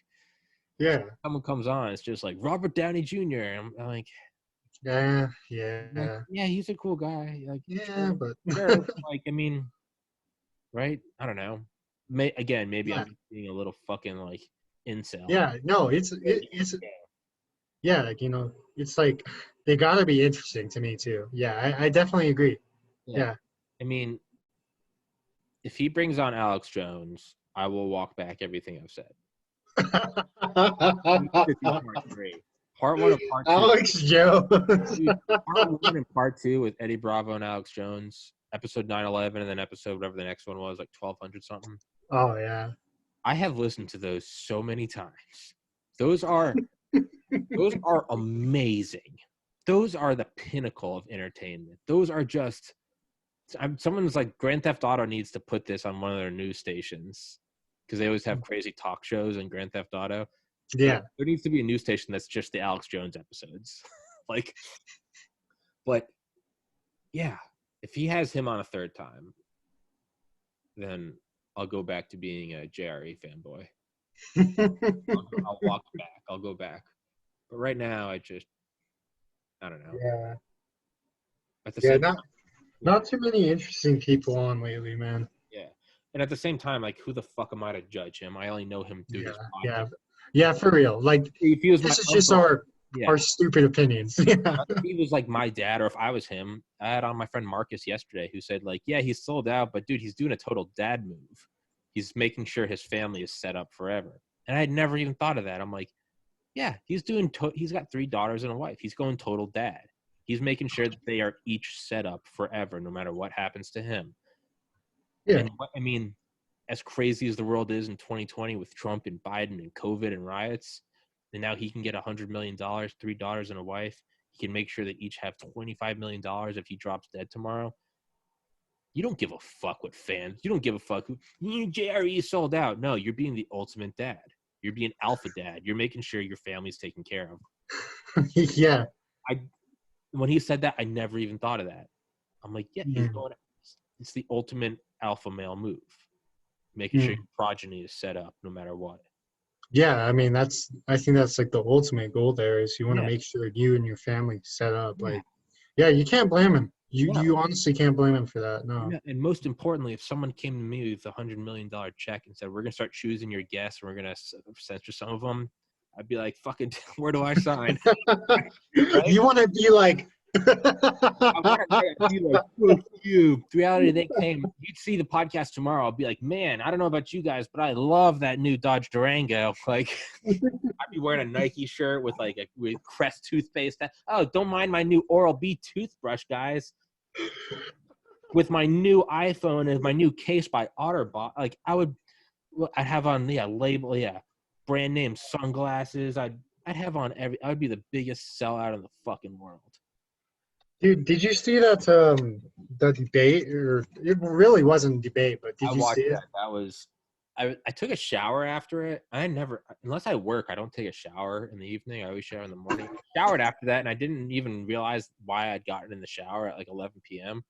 A: someone comes on, it's just like Robert Downey Jr. And I'm like, yeah, he's a cool guy. Like,
B: but
A: like, I mean, right? I don't know. Maybe I'm being a little fucking like incel.
B: Yeah, no, it's like, it's like they gotta be interesting to me too. Yeah, I definitely agree. Yeah.
A: I mean, if he brings on Alex Jones, I will walk back everything I've said. Part 1 of part 2.
B: Alex Jones.
A: Part 1 and part 2 with Eddie Bravo and Alex Jones. Episode 911, and then episode whatever the next one was, like 1200 something.
B: Oh yeah.
A: I have listened to those so many times. Those are amazing. Those are the pinnacle of entertainment. Those are just. Someone's like, Grand Theft Auto needs to put this on one of their news stations because they always have crazy talk shows in Grand Theft Auto.
B: Yeah.
A: There needs to be a news station that's just the Alex Jones episodes. But yeah, if he has him on a third time, then I'll go back to being a JRE fanboy. I'll walk back. I'll go back. But right now, I don't know.
B: Yeah.
A: At the same time,
B: not too many interesting people on lately, man.
A: Yeah. And at the same time, like, who the fuck am I to judge him? I only know him through his podcast.
B: Yeah, for real. Like, this is just our stupid opinions. Yeah.
A: If he was like my dad, or if I was him, I had on my friend Marcus yesterday who said, like, yeah, he's sold out, but dude, he's doing a total dad move. He's making sure his family is set up forever. And I had never even thought of that. I'm like, yeah, he's got 3 daughters and a wife. He's going total dad. He's making sure that they are each set up forever, no matter what happens to him.
B: Yeah.
A: And I mean, as crazy as the world is in 2020 with Trump and Biden and COVID and riots, and now he can get $100 million, 3 daughters and a wife. He can make sure that each have $25 million if he drops dead tomorrow. You don't give a fuck what fans. You don't give a fuck who JRE sold out. No, you're being the ultimate dad. You're being alpha dad. You're making sure your family's taken care of.
B: Yeah.
A: When he said that, I never even thought of that. I'm like, yeah, he's
B: Mm.
A: going. It's the ultimate alpha male move, making sure your progeny is set up no matter what.
B: Yeah, I mean I think that's like the ultimate goal there is you want to
A: Yeah.
B: make sure you and your family set up.
A: Yeah.
B: Like, yeah, you can't blame him. You
A: No.
B: you honestly can't blame him for that. No.
A: Yeah, and most importantly, if someone came to me with $100 million check and said, "We're gonna start choosing your guests, and we're gonna censor some of them," I'd be like, "Fucking, where do I sign?" Right?
B: You want to be like.
A: I want to be like, "Fuck you." The reality, they came. You'd see the podcast tomorrow. I'll be like, "Man, I don't know about you guys, but I love that new Dodge Durango." Like, I'd be wearing a Nike shirt with like with Crest toothpaste. Oh, don't mind my new Oral-B toothbrush, guys. With my new iPhone and my new case by Otterbot, like I'd have on label, brand name sunglasses. I'd have on I'd be the biggest sellout in the fucking world.
B: Dude, did you see that the debate? Or it really wasn't a debate, but did you see it?
A: That was I took a shower after it. I never, unless I work, I don't take a shower in the evening. I always shower in the morning. I showered after that, and I didn't even realize why I'd gotten in the shower at like 11 p.m.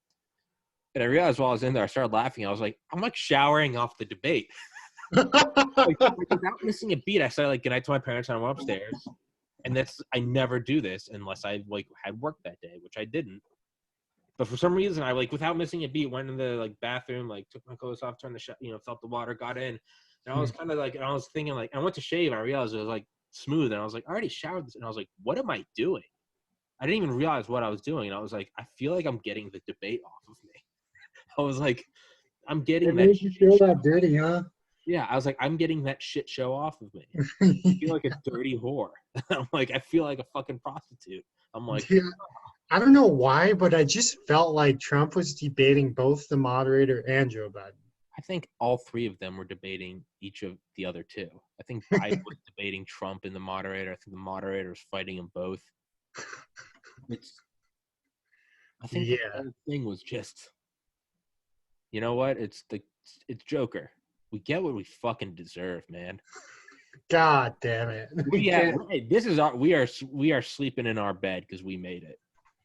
A: And I realized while I was in there, I started laughing. I was like, I'm like showering off the debate. like, without missing a beat, I started like, good night to my parents, and I went upstairs. And I never do this unless I like had work that day, which I didn't. But for some reason, I like without missing a beat, went in the like bathroom, like took my clothes off, turned the felt the water, got in, and I was kind of like, and I was thinking like, I went to shave, and I realized it was like smooth, and I was like, I already showered this, and I was like, what am I doing? I didn't even realize what I was doing, and I was like, I feel like I'm getting the debate off of me. I was like, I'm getting that.
B: It made you feel that dirty, huh?
A: Yeah, I was like, I'm getting that shit show off of me. I feel like a dirty whore. I'm like, I feel like a fucking prostitute. I'm like,
B: yeah. I don't know why, but I just felt like Trump was debating both the moderator and Joe Biden.
A: I think all three of them were debating each of the other two. I think Biden was debating Trump and the moderator. I think the moderator was fighting them both. I think the whole thing was just, you know what? It's Joker. We get what we fucking deserve, man.
B: God damn it!
A: We are sleeping in our bed because we made it.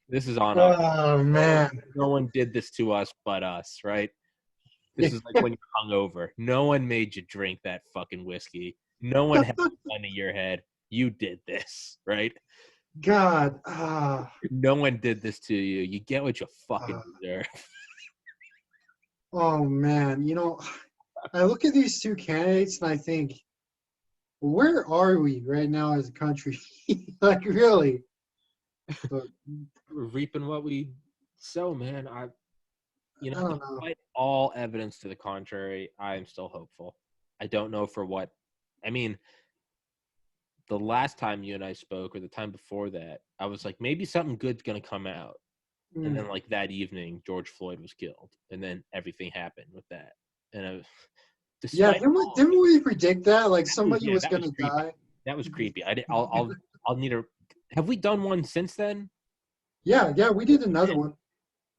A: This is on us.
B: Oh man!
A: No one did this to us but us, right? This is like when you're hungover. No one made you drink that fucking whiskey. No one had a gun to your head. You did this, right?
B: God.
A: No one did this to you. You get what you fucking deserve.
B: Oh man, I look at these two candidates and I think, where are we right now as a country? Like really? But,
A: we're reaping what we sow, man.
B: I don't know.
A: Despite all evidence to the contrary, I am still hopeful. I don't know for what. I mean, the last time you and I spoke, or the time before that, I was like, maybe something good's gonna come out. And then, like that evening, George Floyd was killed, and then everything happened with that. And I was,
B: didn't we predict that? Like somebody was gonna die.
A: That was creepy. I'll need to. Have we done one since then?
B: Yeah, we did another one.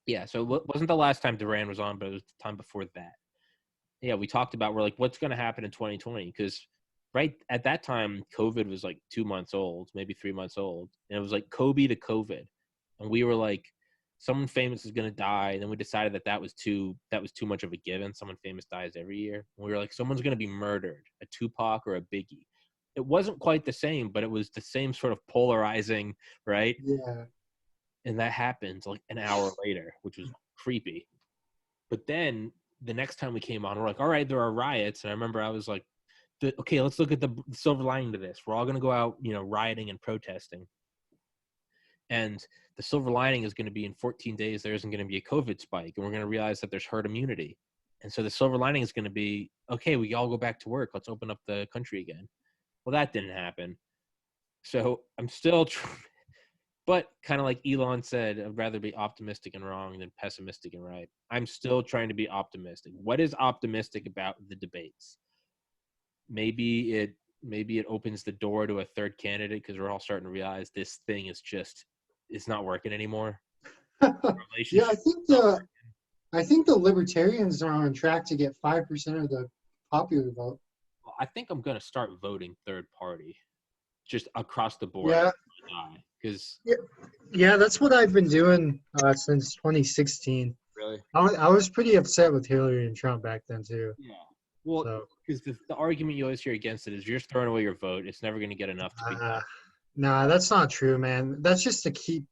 A: Yeah, so it wasn't the last time Duran was on, but it was the time before that. Yeah, we talked about, we're like, what's going to happen in 2020? Because right at that time, COVID was like 2 months old, maybe 3 months old. And it was like Kobe to COVID. And we were like, someone famous is going to die. And then we decided that was too much of a given. Someone famous dies every year. And we were like, someone's going to be murdered, a Tupac or a Biggie. It wasn't quite the same, but it was the same sort of polarizing, right?
B: Yeah.
A: And that happened like an hour later, which was creepy. But then the next time we came on, we're like, all right, there are riots. And I remember I was like, okay, let's look at the silver lining to this. We're all going to go out, rioting and protesting. And the silver lining is going to be in 14 days, there isn't going to be a COVID spike. And we're going to realize that there's herd immunity. And so the silver lining is going to be, okay, we all go back to work. Let's open up the country again. Well, that didn't happen. So I'm still But kind of like Elon said, I'd rather be optimistic and wrong than pessimistic and right. I'm still trying to be optimistic. What is optimistic about the debates? Maybe it opens the door to a third candidate because we're all starting to realize this thing is just it's not working anymore.
B: Yeah, I think the libertarians are on track to get 5% of the popular vote.
A: Well, I think I'm going to start voting third party just across the board.
B: Yeah.
A: Because
B: yeah, that's what I've been doing since 2016.
A: Really?
B: I was pretty upset with Hillary and Trump back then too.
A: Yeah. Well, because the argument you always hear against it is you're just throwing away your vote. It's never going to get enough to be done.
B: Nah, that's not true, man. That's just to keep,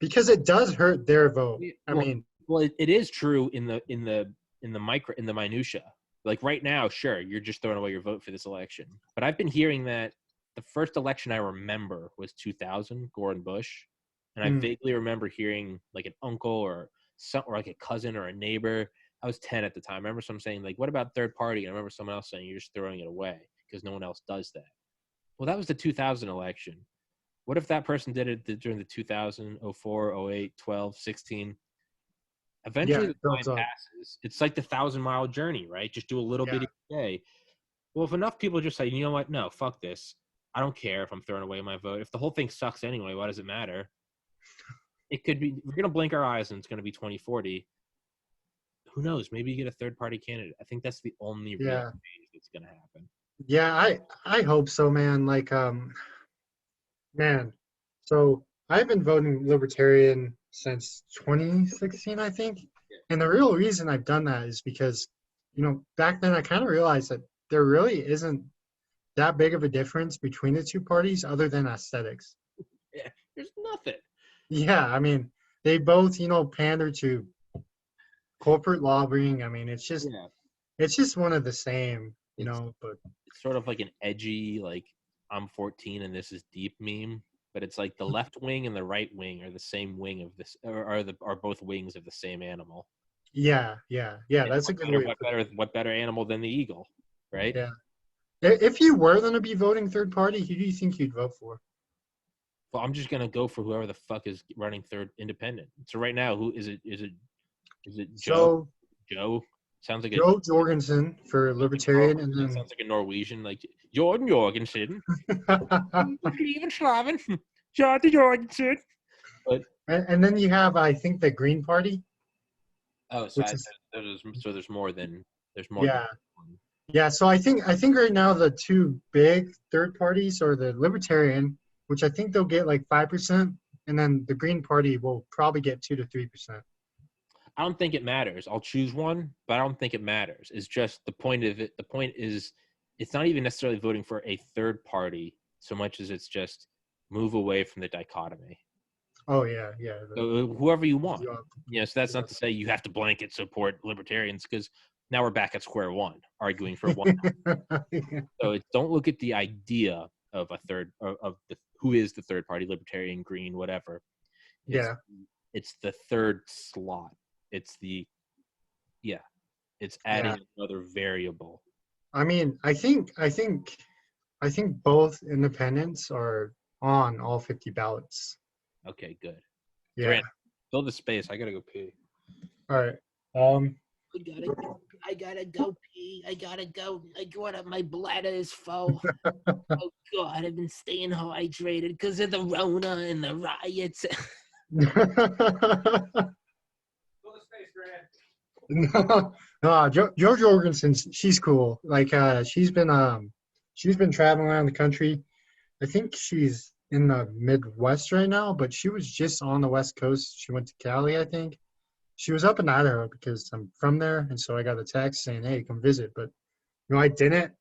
B: because it does hurt their vote.
A: It is true in the minutia. Like right now, sure, you're just throwing away your vote for this election. But I've been hearing that the first election I remember was 2000, Gore and Bush, and I vaguely remember hearing like an uncle or like a cousin or a neighbor. I was 10 at the time. I remember someone saying like, "What about third party?" And I remember someone else saying, "You're just throwing it away because no one else does that." Well, that was the 2000 election. What if that person did it during the 2000, 04, 08, 12, 16? Eventually, the time passes. It's like the 1,000-mile journey, right? Just do a little bit each day. Well, if enough people just say, you know what? No, fuck this. I don't care if I'm throwing away my vote. If the whole thing sucks anyway, why does it matter? It could be, we're going to blink our eyes and it's going to be 2040. Who knows? Maybe you get a third-party candidate. I think that's the only real change that's going to happen.
B: Yeah, I hope so, man. Like, man, so I've been voting Libertarian since 2016, I think. Yeah. And the real reason I've done that is because, back then I kind of realized that there really isn't that big of a difference between the two parties other than aesthetics.
A: Yeah, there's nothing.
B: Yeah, I mean, they both, pander to corporate lobbying. I mean, it's just one of the same, but
A: it's sort of like an edgy, like I'm 14 and this is deep meme, but it's like the left wing and the right wing are the same wing of this, are both wings of the same animal.
B: Yeah. That's a good way.
A: What better animal than the eagle, right?
B: Yeah. If you were going to be voting third party, who do you think you'd vote for?
A: Well, I'm just gonna go for whoever the fuck is running third independent. So right now, who is it? Is it Joe? Joe sounds like
B: Joe Jorgensen for Libertarian, and then
A: sounds like a Norwegian, like Jordan Jorgensen. Slaven, Jordan Jorgensen. But
B: and then you have, I think, the Green Party.
A: Oh, so there's more than there's more.
B: Yeah. Yeah, so I think right now the two big third parties are the Libertarian, which I think they'll get like 5%, and then the Green Party will probably get 2 to 3%.
A: I don't think it matters. I'll choose one, but I don't think it matters. It's just the point of it. The point is, it's not even necessarily voting for a third party so much as it's just move away from the dichotomy.
B: Oh yeah.
A: So whoever you want. So that's not to say you have to blanket support libertarians, because now we're back at square one, arguing for one. So don't look at the idea of a third of the who is the third party, libertarian, green, whatever. It's the third slot. It's adding another variable.
B: I mean, I think both independents are on all 50 ballots.
A: Okay, good.
B: Yeah.
A: Grant, fill the space. I gotta go pee.
B: All right.
A: I gotta go pee. I gotta go. My bladder is full. Oh God, I've been staying hydrated because of the Rona and the riots.
B: No, Jo Jorgensen, she's cool. Like, she's been traveling around the country. I think she's in the Midwest right now, but she was just on the West Coast. She went to Cali, I think. She was up in Idaho because I'm from there, and so I got a text saying, "Hey, come visit." But I didn't.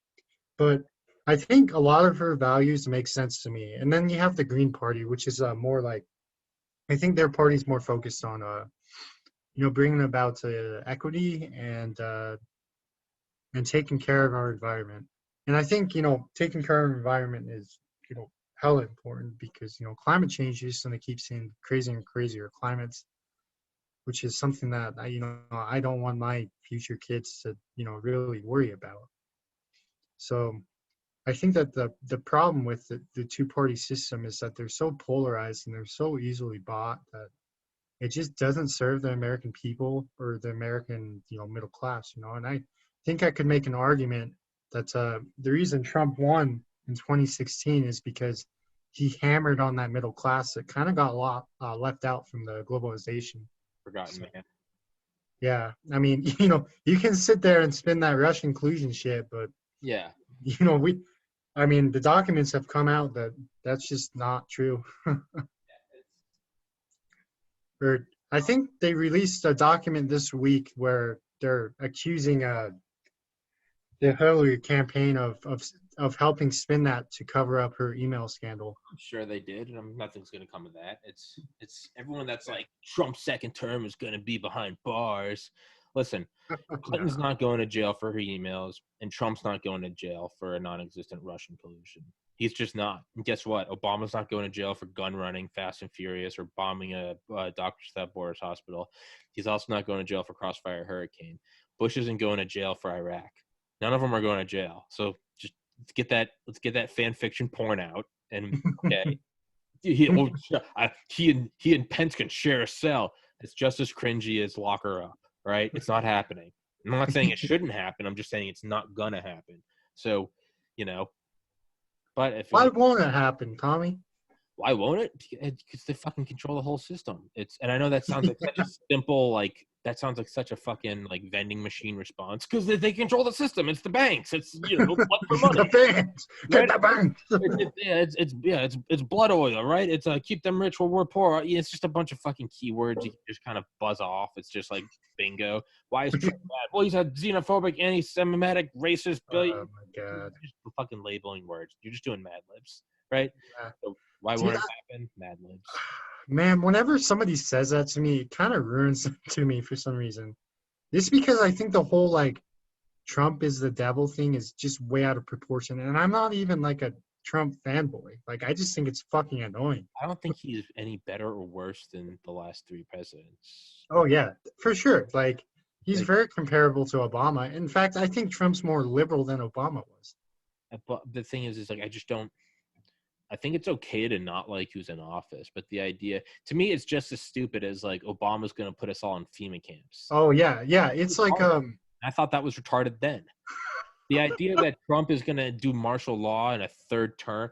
B: But I think a lot of her values make sense to me. And then you have the Green Party, which is more like, I think their party's more focused on bringing about equity and taking care of our environment. And I think taking care of our environment is hella important because climate change is going to keep seeing crazier and crazier climates, which is something that I don't want my future kids to really worry about. So I think that the problem with the two-party system is that they're so polarized and they're so easily bought that it just doesn't serve the American people or the American, middle class, And I think I could make an argument that the reason Trump won in 2016 is because he hammered on that middle class that kind of got left out from the globalization.
A: Forgotten, man.
B: Yeah, I mean, you can sit there and spin that Russian collusion shit, but
A: yeah,
B: the documents have come out that that's just not true. Or I think they released a document this week where they're accusing the Hillary campaign of helping spin that to cover up her email scandal.
A: I'm sure they did, and nothing's going to come of that. It's everyone that's like Trump's second term is going to be behind bars. Listen, Clinton's not going to jail for her emails, and Trump's not going to jail for a non-existent Russian collusion. He's just not. And guess what? Obama's not going to jail for gun running, Fast and Furious, or bombing a doctor's at Boris Hospital. He's also not going to jail for Crossfire Hurricane. Bush isn't going to jail for Iraq. None of them are going to jail. So just let's get that fan fiction porn out. And okay, he and Pence can share a cell. It's just as cringy as lock her up. Right? It's not happening. I'm not saying it shouldn't happen. I'm just saying it's not gonna happen. So, but if
B: why won't it happen, Tommy?
A: Why won't it? Because they fucking control the whole system. And I know that sounds like such a simple, that sounds like such a fucking vending machine response. Because they control the system. It's the banks. It's blood for money.
B: The banks. Get the banks.
A: It's blood oil, right? It's keep them rich while we're poor. It's just a bunch of fucking keywords you can just kind of buzz off. It's just like bingo. Why is Trump bad? Well, he's a xenophobic, anti-Semitic, racist.
B: Oh my god!
A: Just fucking labeling words. You're just doing Mad Libs, right? Yeah. So why won't it happen? Mad Libs.
B: Man, whenever somebody says that to me, it kind of ruins it to me for some reason. It's because I think the whole Trump is the devil thing is just way out of proportion. And I'm not even a Trump fanboy. I just think it's fucking annoying.
A: I don't think he's any better or worse than the last three presidents.
B: Oh, yeah, for sure. He's very comparable to Obama. In fact, I think Trump's more liberal than Obama was.
A: But the thing is I just don't. I think it's okay to not like who's in office, but the idea, to me, it's just as stupid as Obama's going to put us all in FEMA camps.
B: Oh yeah, it's
A: I thought that was retarded then. The idea that Trump is going to do martial law in a third term,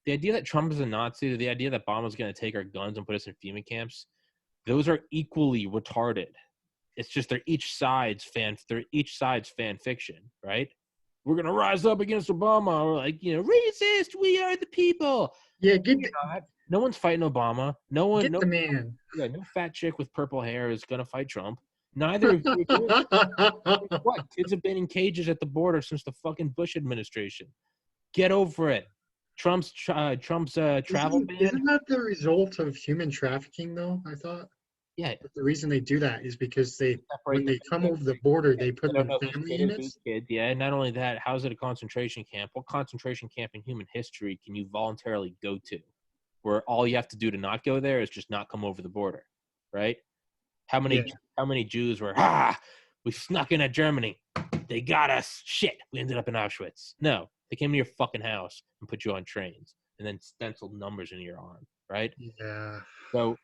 A: the idea that Trump is a Nazi, the idea that Obama's going to take our guns and put us in FEMA camps, those are equally retarded. It's just they're each side's fan fiction, right? We're going to rise up against Obama. We're racist. We are the people.
B: Yeah,
A: no one's fighting Obama.
B: The man.
A: Yeah, no fat chick with purple hair is going to fight Trump. Neither of you. What? Kids have been in cages at the border since the fucking Bush administration. Get over it. Trump's travel ban.
B: Isn't that the result of human trafficking, though, I thought?
A: Yeah.
B: But the reason they do that is because when they come over the border, they put them in family units.
A: Yeah, and not only that, how's it a concentration camp? What concentration camp in human history can you voluntarily go to where all you have to do to not go there is just not come over the border, right? How many Jews were, we snuck in at Germany. They got us. Shit, we ended up in Auschwitz. No, they came to your fucking house and put you on trains and then stenciled numbers into your arm, right?
B: Yeah.
A: So,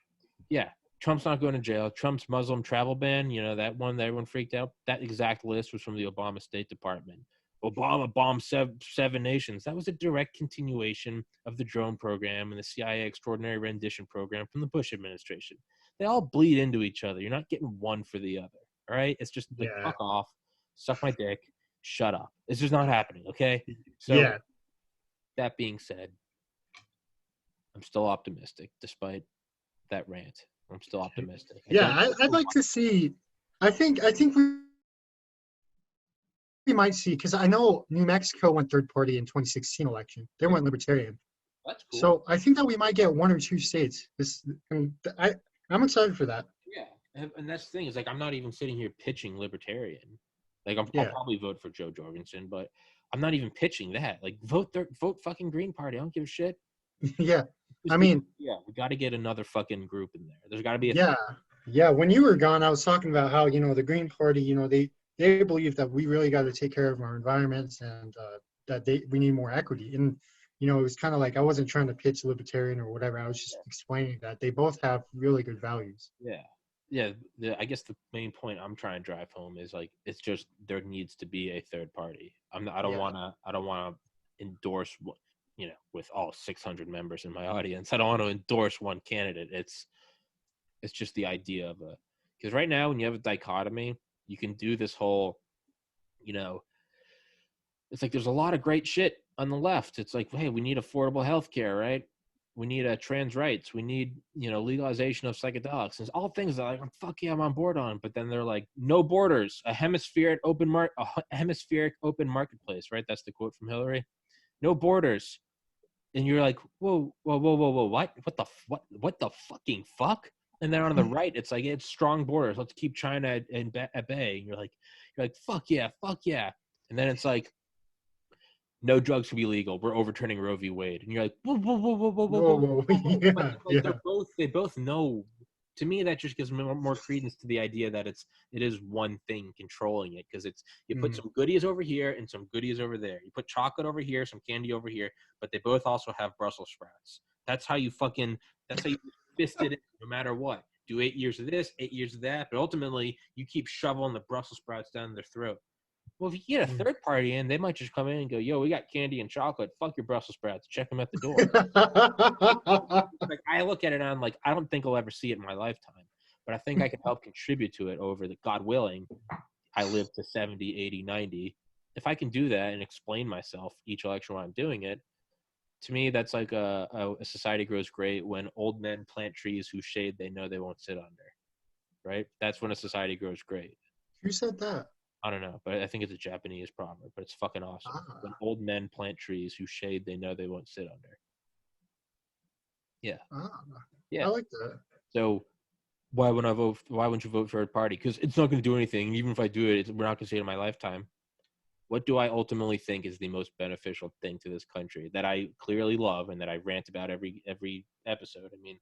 A: yeah. Trump's not going to jail. Trump's Muslim travel ban, that one that everyone freaked out, that exact list was from the Obama State Department. Obama bombed seven nations. That was a direct continuation of the drone program and the CIA extraordinary rendition program from the Bush administration. They all bleed into each other. You're not getting one for the other, all right? It's just fuck off, suck my dick, shut up. It's just not happening, okay? So that being said, I'm still optimistic despite that rant. I'm still optimistic.
B: I'd like to see. I think we might see, because I know New Mexico went third party in 2016 election. They went libertarian.
A: That's cool.
B: So I think that we might get one or two states. I'm excited for that.
A: Yeah, and that's the thing is I'm not even sitting here pitching libertarian. I'll probably vote for Joe Jorgensen, but I'm not even pitching that. Vote fucking Green Party. I don't give a shit.
B: Yeah.
A: We got to get another fucking group in there. There's got to be
B: Yeah. When you were gone, I was talking about how, the Green Party, they believe that we really got to take care of our environments and that we need more equity. And it was kind of like I wasn't trying to pitch libertarian or whatever. I was just explaining that they both have really good values.
A: Yeah. I guess the main point I'm trying to drive home is like it's just there needs to be a third party. I don't want to endorse with all 600 members in my audience. I don't want to endorse one candidate. It's just the idea of because right now when you have a dichotomy, you can do this whole it's like there's a lot of great shit on the left. It's like, hey, we need affordable health care, right? We need trans rights. We need, legalization of psychedelics. And it's all things that I'm on board on. But then they're like, no borders, a hemispheric open marketplace, right? That's the quote from Hillary. No borders. And you're like, whoa, what? What the fucking fuck? And then on the right, it's like it's strong borders. Let's keep China at bay. And you're like, fuck yeah. And then it's like, no drugs can be legal. We're overturning Roe v. Wade, and you're like, whoa.
B: Yeah.
A: They both know. To me, that just gives more credence to the idea that it is one thing controlling it, because you put some goodies over here and some goodies over there. You put chocolate over here, some candy over here, but they both also have Brussels sprouts. That's how you fist it, no matter what. Do 8 years of this, 8 years of that, but ultimately you keep shoveling the Brussels sprouts down their throat. Well, if you get a third party in, they might just come in and go, yo, we got candy and chocolate. Fuck your Brussels sprouts. Check them at the door. Like, I look at it and I'm like, I don't think I'll ever see it in my lifetime, but I think I can help contribute to it over God willing, I live to 70, 80, 90. If I can do that and explain myself each election while I'm doing it, to me, that's like a society grows great when old men plant trees whose shade they know they won't sit under, right? That's when a society grows great.
B: Who said that?
A: I don't know, but I think it's a Japanese proverb, but it's fucking awesome. When old men plant trees whose shade they know they won't sit under. Yeah.
B: Yeah. I like that.
A: So why wouldn't you vote for a party? Because it's not going to do anything. Even if I do it, we're not going to see it in my lifetime. What do I ultimately think is the most beneficial thing to this country that I clearly love and that I rant about every episode? I mean,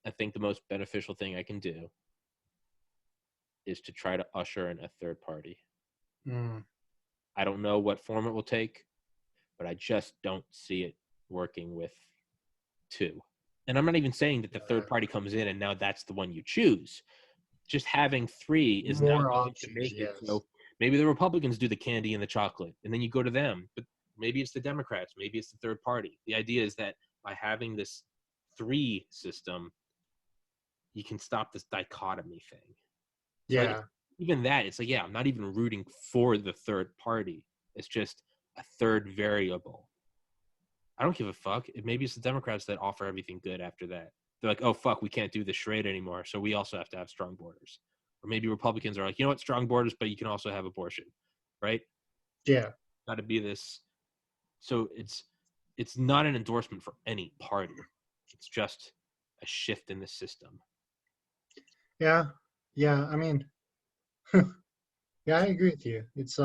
A: I think the most beneficial thing I can do is to try to usher in a third party. I don't know what form it will take, but I just don't see it working with two. And I'm not even saying that the third party comes in and now that's the one you choose. Just having three is
B: more
A: now going
B: options,
A: to make
B: yes.
A: it. So maybe the Republicans do the candy and the chocolate, and then you go to them. But maybe it's the Democrats. Maybe it's the third party. The idea is that by having this three system, you can stop this dichotomy thing. So
B: yeah.
A: Even that, it's like, yeah, I'm not even rooting for the third party. It's just a third variable. I don't give a fuck. Maybe it's the Democrats that offer everything good after that. They're like, oh, fuck, we can't do the charade anymore, so we also have to have strong borders. Or maybe Republicans are like, you know what, strong borders, but you can also have abortion, right?
B: Yeah.
A: Got to be this. So it's not an endorsement for any party. It's just a shift in the system.
B: Yeah. I mean, yeah, I agree with you. It's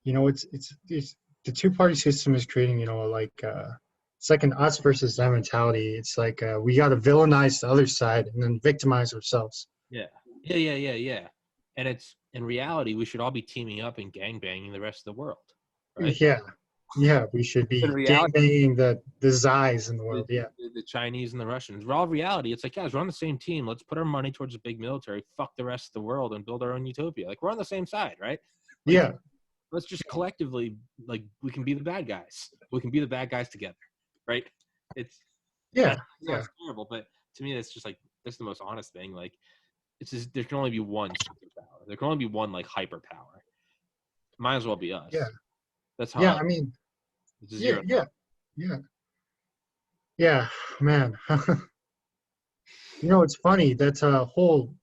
B: it's the two-party system is creating, it's like an us versus them mentality. It's like we got to villainize the other side and then victimize ourselves.
A: Yeah. And it's in reality, we should all be teaming up and gangbanging the rest of the world, right?
B: Yeah, we should be gangbanging the Zais in the world.
A: The Chinese and the Russians. We're all reality. It's like, guys, we're on the same team. Let's put our money towards a big military, fuck the rest of the world, and build our own utopia. Like, we're on the same side, right? Like,
B: yeah.
A: Let's just collectively, like, we can be the bad guys. We can be the bad guys together, right? It's terrible, but to me, that's just like that's the most honest thing. Like, it's just, there can only be one superpower. There can only be one like hyperpower. Might as well be us.
B: Yeah.
A: That's how.
B: Yeah, I mean. Yeah, man. It's funny. That's a whole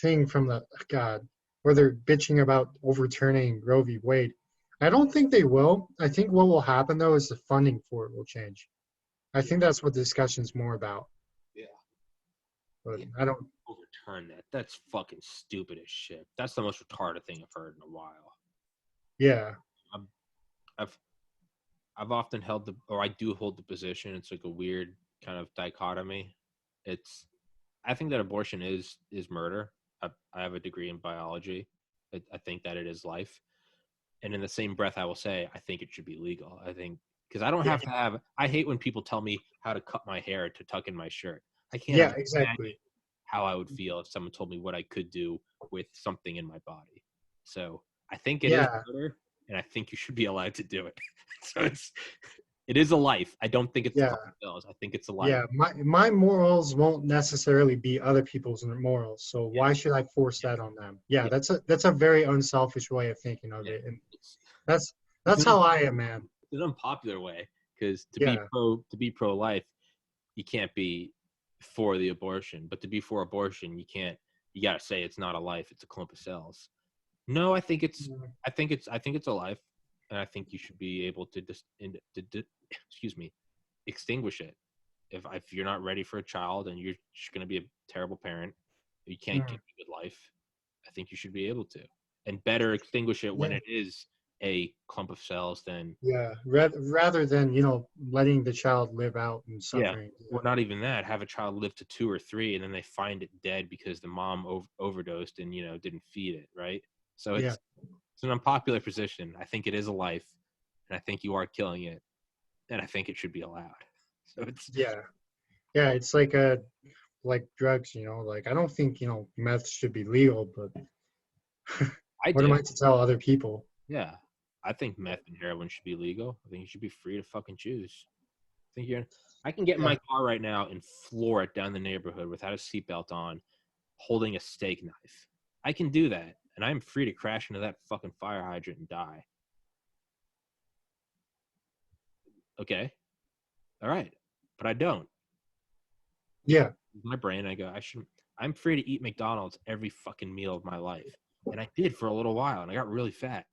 B: thing from where they're bitching about overturning Roe v. Wade. I don't think they will. I think what will happen, though, is the funding for it will change. I think that's what the discussion's more about.
A: Yeah.
B: But I don't
A: overturn that. That's fucking stupid as shit. That's the most retarded thing I've heard in a while.
B: Yeah.
A: I've often held I do hold the position. It's like a weird kind of dichotomy. I think that abortion is murder. I have a degree in biology. I think that it is life. And in the same breath, I will say, I think it should be legal. I think, because I don't
B: Yeah,
A: have to have, I hate when people tell me how to cut my hair to tuck in my shirt. I can't
B: yeah,
A: imagine
B: exactly.
A: how I would feel if someone told me what I could do with something in my body. So I think it is
B: Yeah,
A: murder, and I think you should be allowed to do it. So it is a life. I don't think it's the
B: yeah,
A: fucking bills. I think it's a life.
B: yeah. My morals won't necessarily be other people's morals, so
A: Yeah,
B: why should I force
A: yeah,
B: that on them? Yeah,
A: yeah.
B: that's a very unselfish way of thinking of
A: Yeah.
B: it, and
A: It's
B: that's
A: it's
B: that's how I am, man.
A: an unpopular way, because
B: Yeah,
A: to be pro life, you can't be for the abortion, but to be for abortion, you can't. You gotta say it's not a life; it's a clump of cells. No,
B: mm,
A: I think it's a life, and I think you should be able to excuse me, extinguish it. If you're not ready for a child and you're just going to be a terrible parent, you can't
B: mm,
A: get a good life. I think you should be able to, and better extinguish it when
B: yeah,
A: it is a clump of cells than
B: yeah. Rather than letting the child live out in
A: yeah.
B: suffering.
A: Or not even that. Have a child live to 2 or 3, and then they find it dead because the mom overdosed and didn't feed it right. So
B: Yeah,
A: it's an unpopular position. I think it is a life, and I think you are killing it, and I think it should be allowed. So it's
B: yeah, yeah. It's like drugs. Like I don't think meth should be legal, but
A: I
B: what am
A: do.
B: I to tell other people?
A: Yeah. I think meth and heroin should be legal. I think you should be free to fucking choose. I can get in
B: Yeah,
A: my car right now and floor it down the neighborhood without a seatbelt on, holding a steak knife. I can do that, and I'm free to crash into that fucking fire hydrant and die. Okay. All right. But I don't.
B: yeah,
A: My brain, I go, I'm free to eat McDonald's every fucking meal of my life. And I did for a little while, and I got really fat.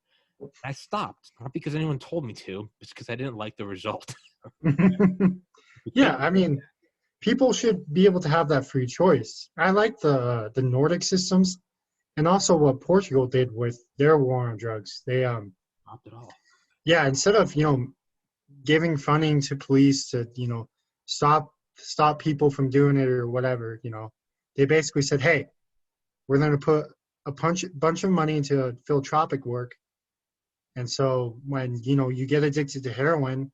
A: I stopped, not because anyone told me to, it's because I didn't like the result. You
B: yeah.
A: can't.
B: I mean, people should be able to have that free choice. I like the Nordic systems, and also what Portugal did with their war on drugs. They
A: Not at all.
B: yeah, instead of giving funding to police to stop people from doing it or whatever, they basically said, hey, we're going to put a bunch of money into philanthropic work. And so when you get addicted to heroin,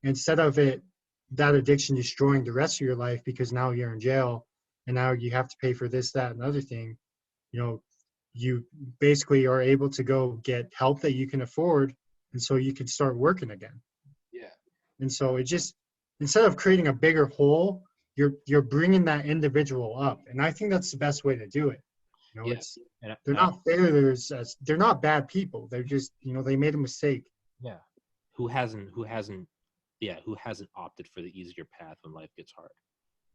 B: instead of that addiction destroying the rest of your life because now you're in jail and now you have to pay for this, that, and other thing, you know, you basically are able to go get help that you can afford, and so you can start working again.
A: Yeah.
B: And so it just, instead of creating a bigger hole, you're bringing that individual up, and I think that's the best way to do it.
A: Yeah.
B: It's
A: And
B: they're not failures, as they're not bad people. They're just they made a mistake.
A: yeah. Who hasn't opted for the easier path when life gets hard?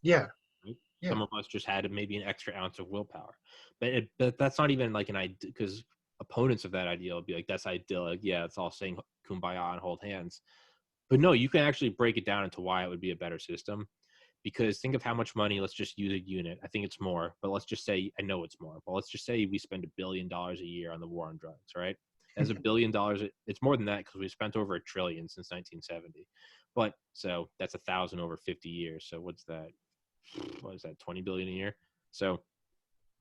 B: Yeah,
A: Right?
B: yeah,
A: Some of us just had maybe an extra ounce of willpower, but that's not even like an idea, because opponents of that idea will be like, that's idyllic. Yeah, it's all saying kumbaya and hold hands. But no, you can actually break it down into why it would be a better system. Because think of how much money, let's just use a unit. I think it's more, but let's just say, I know it's more, but let's just say we spend $1 billion a year on the war on drugs, right? As $1 billion, it's more than that because we've spent over $1 trillion since 1970. But so that's 1,000 over 50 years. So what's that? What is that? 20 billion a year. So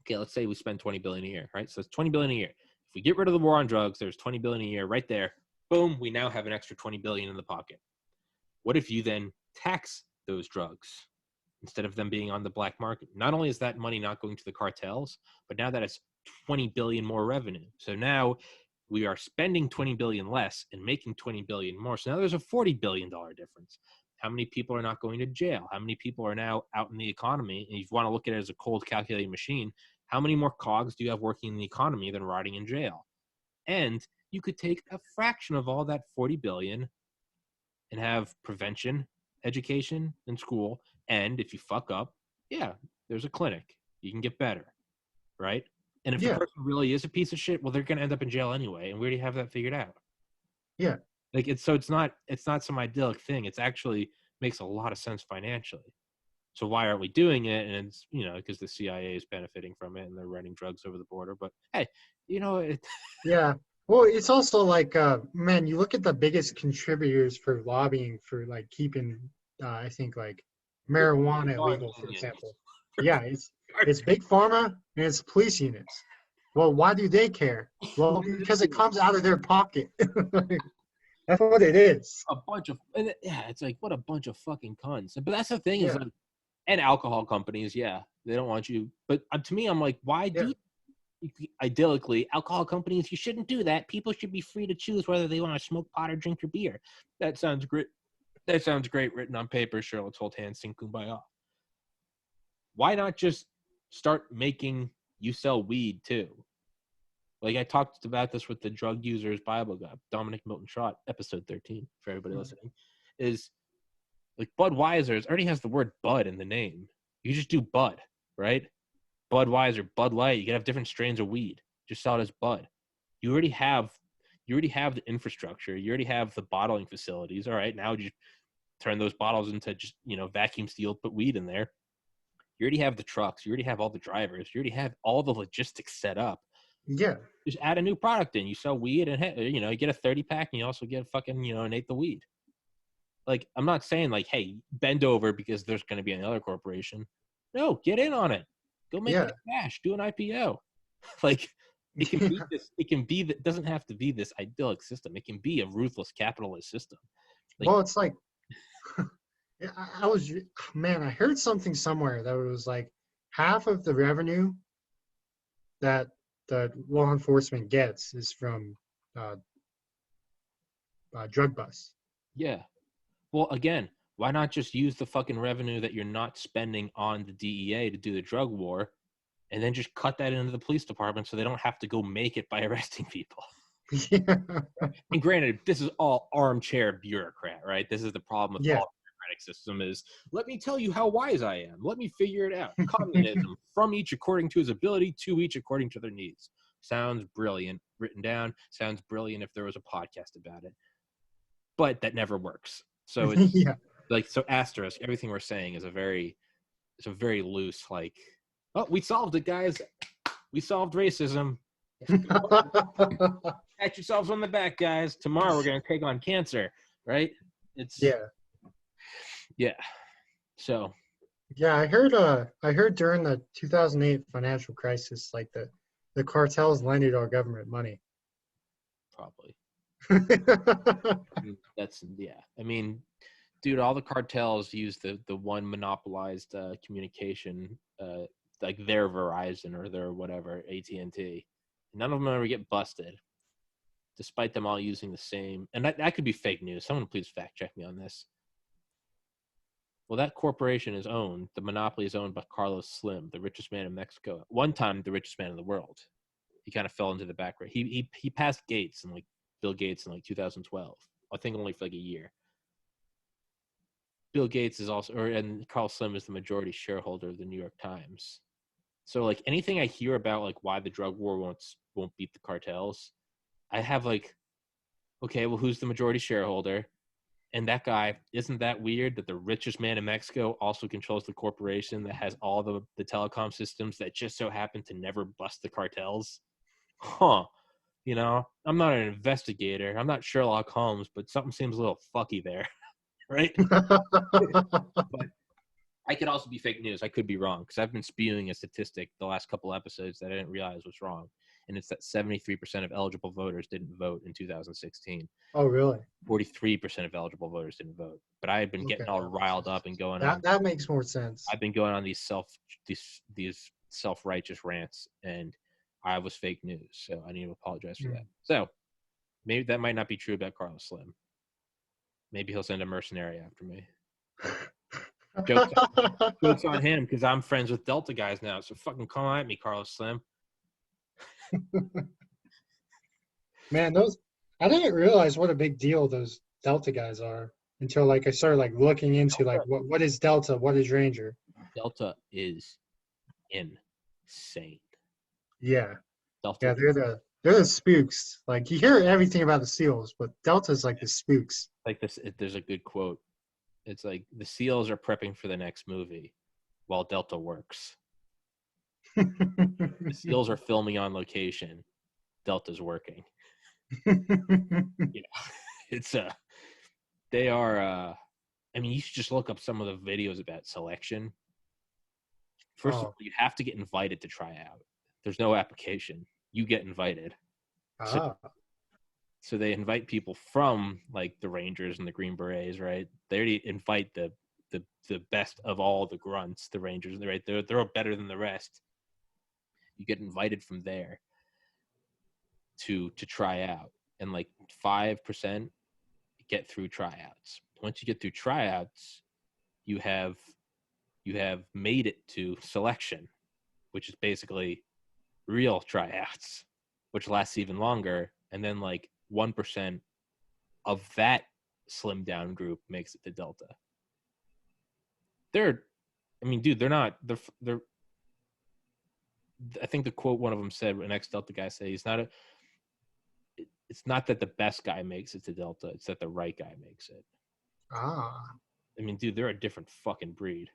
A: okay, let's say we spend 20 billion a year, right? So it's 20 billion a year. If we get rid of the war on drugs, there's 20 billion a year right there. Boom, we now have an extra 20 billion in the pocket. What if you then tax those drugs instead of them being on the black market? Not only is that money not going to the cartels, but now that it's 20 billion more revenue. So now we are spending 20 billion less and making 20 billion more. So now there's a $40 billion difference. How many people are not going to jail? How many people are now out in the economy? And if you want to look at it as a cold calculating machine, how many more cogs do you have working in the economy than rotting in jail? And you could take a fraction of all that 40 billion and have prevention, education, and school. And if you fuck up, yeah, there's a clinic. You can get better, right? And if the
B: yeah,
A: person really is a piece of shit, well, they're gonna end up in jail anyway, and we already have that figured out.
B: yeah,
A: Like it's not some idyllic thing. It's actually makes a lot of sense financially. So why aren't we doing it? And it's because the CIA is benefiting from it and they're running drugs over the border. But hey, it.
B: yeah. Well, it's also like, man, you look at the biggest contributors for lobbying for like keeping, I think like marijuana illegal, for
A: Unions.
B: example. Yeah, it's big pharma and it's police units. Well, why do they care? Well, because it comes out of their pocket. That's what it is.
A: A bunch of, yeah, it's like, what a bunch of fucking cunts. But that's the thing is,
B: Yeah.
A: like, and alcohol companies, yeah, they don't want you. But to me, I'm like, why do idyllically, alcohol companies, you shouldn't do that. People should be free to choose whether they want to smoke pot or drink your beer. That sounds great. That sounds great written on paper. Sure, let's hold hands, sing kumbaya. Why not just start making you sell weed too? Like I talked about this with the drug users Bible guy, Dominic Milton Trott, episode 13, for everybody listening, is like Budweiser's already has the word Bud in the name. You just do Bud, right? Budweiser, Bud Light, you can have different strains of weed. Just sell it as Bud. You already have the infrastructure. You already have the bottling facilities. All right, now just turn those bottles into just, vacuum sealed, put weed in there. You already have the trucks. You already have all the drivers. You already have all the logistics set up.
B: Yeah.
A: Just add a new product in. You sell weed and, you get a 30-pack and you also get fucking, an eighth of weed. Like, I'm not saying like, hey, bend over because there's going to be another corporation. No, get in on it. Go make cash. Do an IPO. Like, it can be this. It can be that. Doesn't have to be this idyllic system. It can be a ruthless capitalist system.
B: Like, well, it's like, I heard something somewhere that it was like half of the revenue that the law enforcement gets is from drug busts.
A: Yeah. Well, again, why not just use the fucking revenue that you're not spending on the DEA to do the drug war, and then just cut that into the police department so they don't have to go make it by arresting people?
B: Yeah.
A: And granted, this is all armchair bureaucrat, right? This is the problem with all bureaucratic system is, let me tell you how wise I am. Let me figure it out. Communism, from each according to his ability, to each according to their needs. Sounds brilliant. Written down. Sounds brilliant if there was a podcast about it. But that never works. So it's so asterisk, everything we're saying is a very loose, like, oh, we solved it, guys. We solved racism. Pat yourselves on the back, guys. Tomorrow we're going to take on cancer, right? Yeah. So.
B: Yeah, I heard during the 2008 financial crisis, like the cartels lended our government money.
A: Probably. That's, yeah. I mean, dude, all the cartels use the one monopolized communication, like their Verizon or their whatever, AT&T. None of them ever get busted, despite them all using the same. And that could be fake news. Someone please fact check me on this. Well, that corporation is owned, the monopoly is owned by Carlos Slim, the richest man in Mexico. One time, the richest man in the world. He kind of fell into the background. He passed Gates and like Bill Gates in like 2012. I think only for like a year. Bill Gates is also, and Carl Slim is the majority shareholder of the New York Times. So like anything I hear about like why the drug war won't beat the cartels, I have like, okay, well, who's the majority shareholder? And that guy, isn't that weird that the richest man in Mexico also controls the corporation that has all the telecom systems that just so happen to never bust the cartels? Huh. I'm not an investigator. I'm not Sherlock Holmes, but something seems a little fucky there. Right? But I could also be fake news. I could be wrong because I've been spewing a statistic the last couple episodes that I didn't realize was wrong. And it's that 73% of eligible voters didn't vote in 2016.
B: Oh, really?
A: 43% of eligible voters didn't vote. But I had been getting all riled up and going on.
B: That makes more sense.
A: I've been going on these self-righteous rants, and I was fake news. So I need to apologize for that. So maybe that might not be true about Carlos Slim. Maybe he'll send a mercenary after me. Jokes on him because I'm friends with Delta guys now. So fucking come at me, Carlos Slim.
B: Man, I didn't realize what a big deal those Delta guys are until like I started like looking into like what is Delta, what is Ranger.
A: Delta is insane.
B: Yeah. Delta. Yeah, they're the spooks. Like you hear everything about the SEALs, but Delta's like the spooks.
A: Like this, there's a good quote. It's like the SEALs are prepping for the next movie, while Delta works. The SEALs are filming on location. Delta's working. It's they are. I mean, you should just look up some of the videos about selection. First of all, you have to get invited to try out. There's no application. you get invited.
B: Ah.
A: So they invite people from like the Rangers and the Green Berets, right? They already invite the best of all the grunts, the Rangers, right? They're better than the rest. You get invited from there to try out, and like 5% get through tryouts. Once you get through tryouts, you have made it to selection, which is basically real tryouts, which lasts even longer. And then like 1% of that slim down group makes it to Delta. They're, I mean, dude, they're not, they're, I think the quote one of them said, an ex-Delta guy said, it's not that the best guy makes it to Delta, it's that the right guy makes it.
B: Ah.
A: I mean, dude, they're a different fucking breed.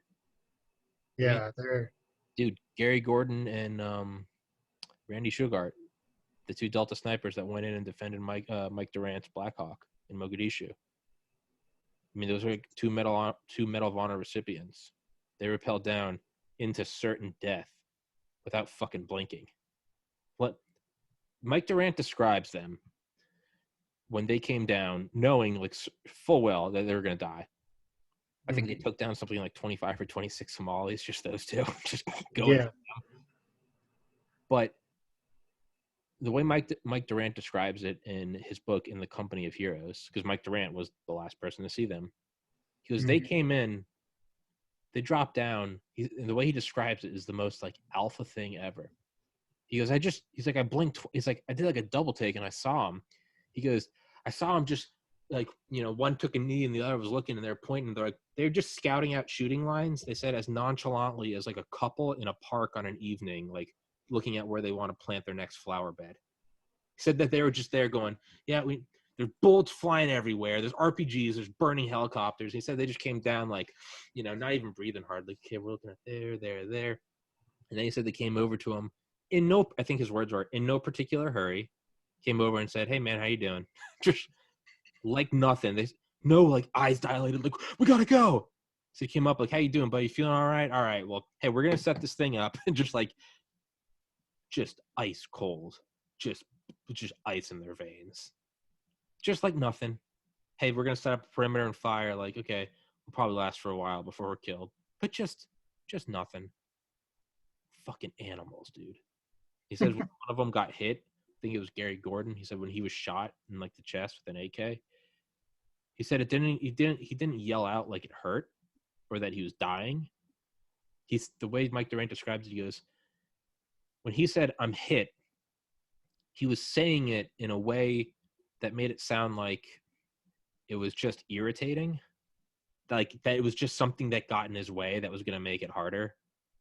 B: Yeah,
A: I mean,
B: they're.
A: dude, Gary Gordon and Randy Shugart, the two Delta snipers that went in and defended Mike Durant's Black Hawk in Mogadishu. I mean, those are like two Medal of Honor recipients. They rappelled down into certain death without fucking blinking. What Mike Durant describes them when they came down, knowing like full well that they were going to die. I think they took down something like 25 or 26 Somalis, just those two, just going.
B: Yeah.
A: But the way Mike Durant describes it in his book, In the Company of Heroes, because Mike Durant was the last person to see them, he goes, they came in, they dropped down. And the way he describes it is the most like alpha thing ever. He goes, he's like, I blinked. He's like, I did like a double take and I saw him. He goes, I saw him just like, one took a knee and the other was looking and they're pointing. They're just scouting out shooting lines. They said as nonchalantly as like a couple in a park on an evening, like looking at where they want to plant their next flower bed. He said that they were just there going, yeah, there's bullets flying everywhere. There's RPGs. There's burning helicopters. He said they just came down like, not even breathing hard. Like, okay, we're looking at there. And then he said they came over to him I think his words were, in no particular hurry, came over and said, hey, man, how you doing? Just like nothing. Like eyes dilated, like, we got to go. So he came up like, how you doing, buddy? Feeling all right? All right, well, hey, we're going to set this thing up. And just ice cold. Just ice in their veins. Just like nothing. Hey, we're going to set up a perimeter and fire. Like, okay, we'll probably last for a while before we're killed. But just nothing. Fucking animals, dude. He said one of them got hit. I think it was Gary Gordon. He said when he was shot in like the chest with an AK, he said he didn't yell out like it hurt or that he was dying. The way Mike Durant describes it, he goes, when he said I'm hit, he was saying it in a way that made it sound like it was just irritating. Like that it was just something that got in his way that was going to make it harder.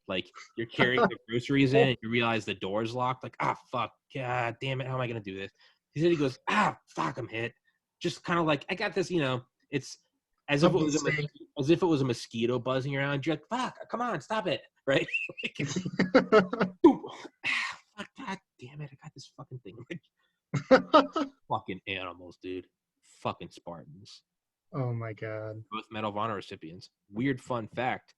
A: Like you're carrying the groceries in and you realize the door's locked. Like, fuck. God damn it. How am I going to do this? He goes, fuck, I'm hit. Just kind of like, I got this, it's as if it was a mosquito buzzing around. You're like, fuck, come on, stop it. Right? Fuck, God damn it. I got this fucking thing. Fucking animals, dude. Fucking Spartans.
B: Oh my God.
A: Both Medal of Honor recipients. Weird fun fact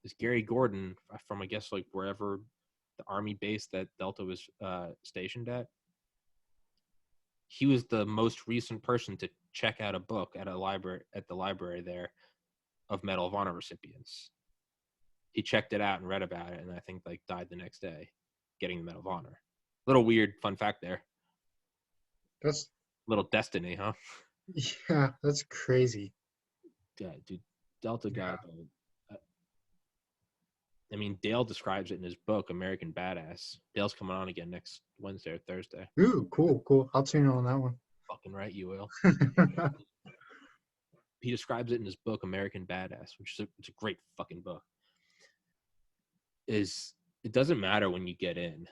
A: is Gary Gordon from, I guess, like wherever the Army base that Delta was stationed at. He was the most recent person to check out a book at the library there of Medal of Honor recipients. He checked it out and read about it, and I think like died the next day getting the Medal of Honor. Little weird fun fact there.
B: That's
A: little destiny, huh?
B: Yeah, that's crazy.
A: Yeah, dude, Delta got. I mean, Dale describes it in his book, American Badass. Dale's coming on again next Wednesday or Thursday.
B: Ooh, cool. I'll tune in on that one.
A: Fucking right, you will. He describes it in his book, American Badass, which is it's a great fucking book. It doesn't matter when you get in.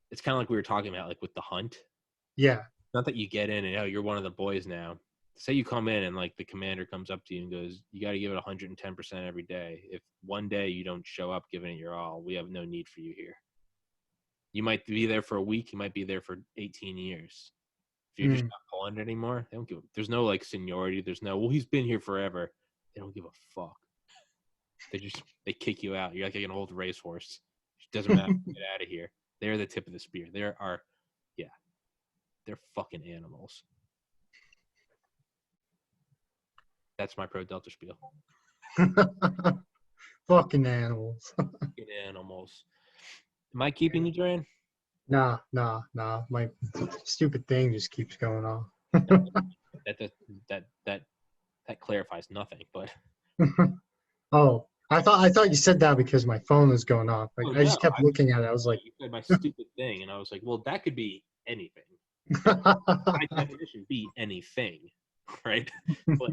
A: It's kind of like we were talking about, like with the hunt.
B: Yeah.
A: Not that you get in and you're one of the boys now. Say you come in and like the commander comes up to you and goes, you got to give it 110% every day. If one day you don't show up giving it your all, we have no need for you here. You might be there for a week. You might be there for 18 years. If you're just not pulling it anymore, they don't give. There's no like seniority. There's no, well, he's been here forever. They don't give a fuck. They kick you out. You're like an old racehorse. It doesn't matter. Get out of here. They're the tip of the spear. They're fucking animals. That's my pro Delta spiel.
B: Fucking animals.
A: Fucking animals. Am I keeping you, Duran?
B: Nah. My stupid thing just keeps going off.
A: That clarifies nothing, but
B: Oh, I thought you said that because my phone was going off. Like I just kept looking at it. I was like,
A: you said my stupid thing, and I was like, well, that could be anything. By definition, be anything, right? But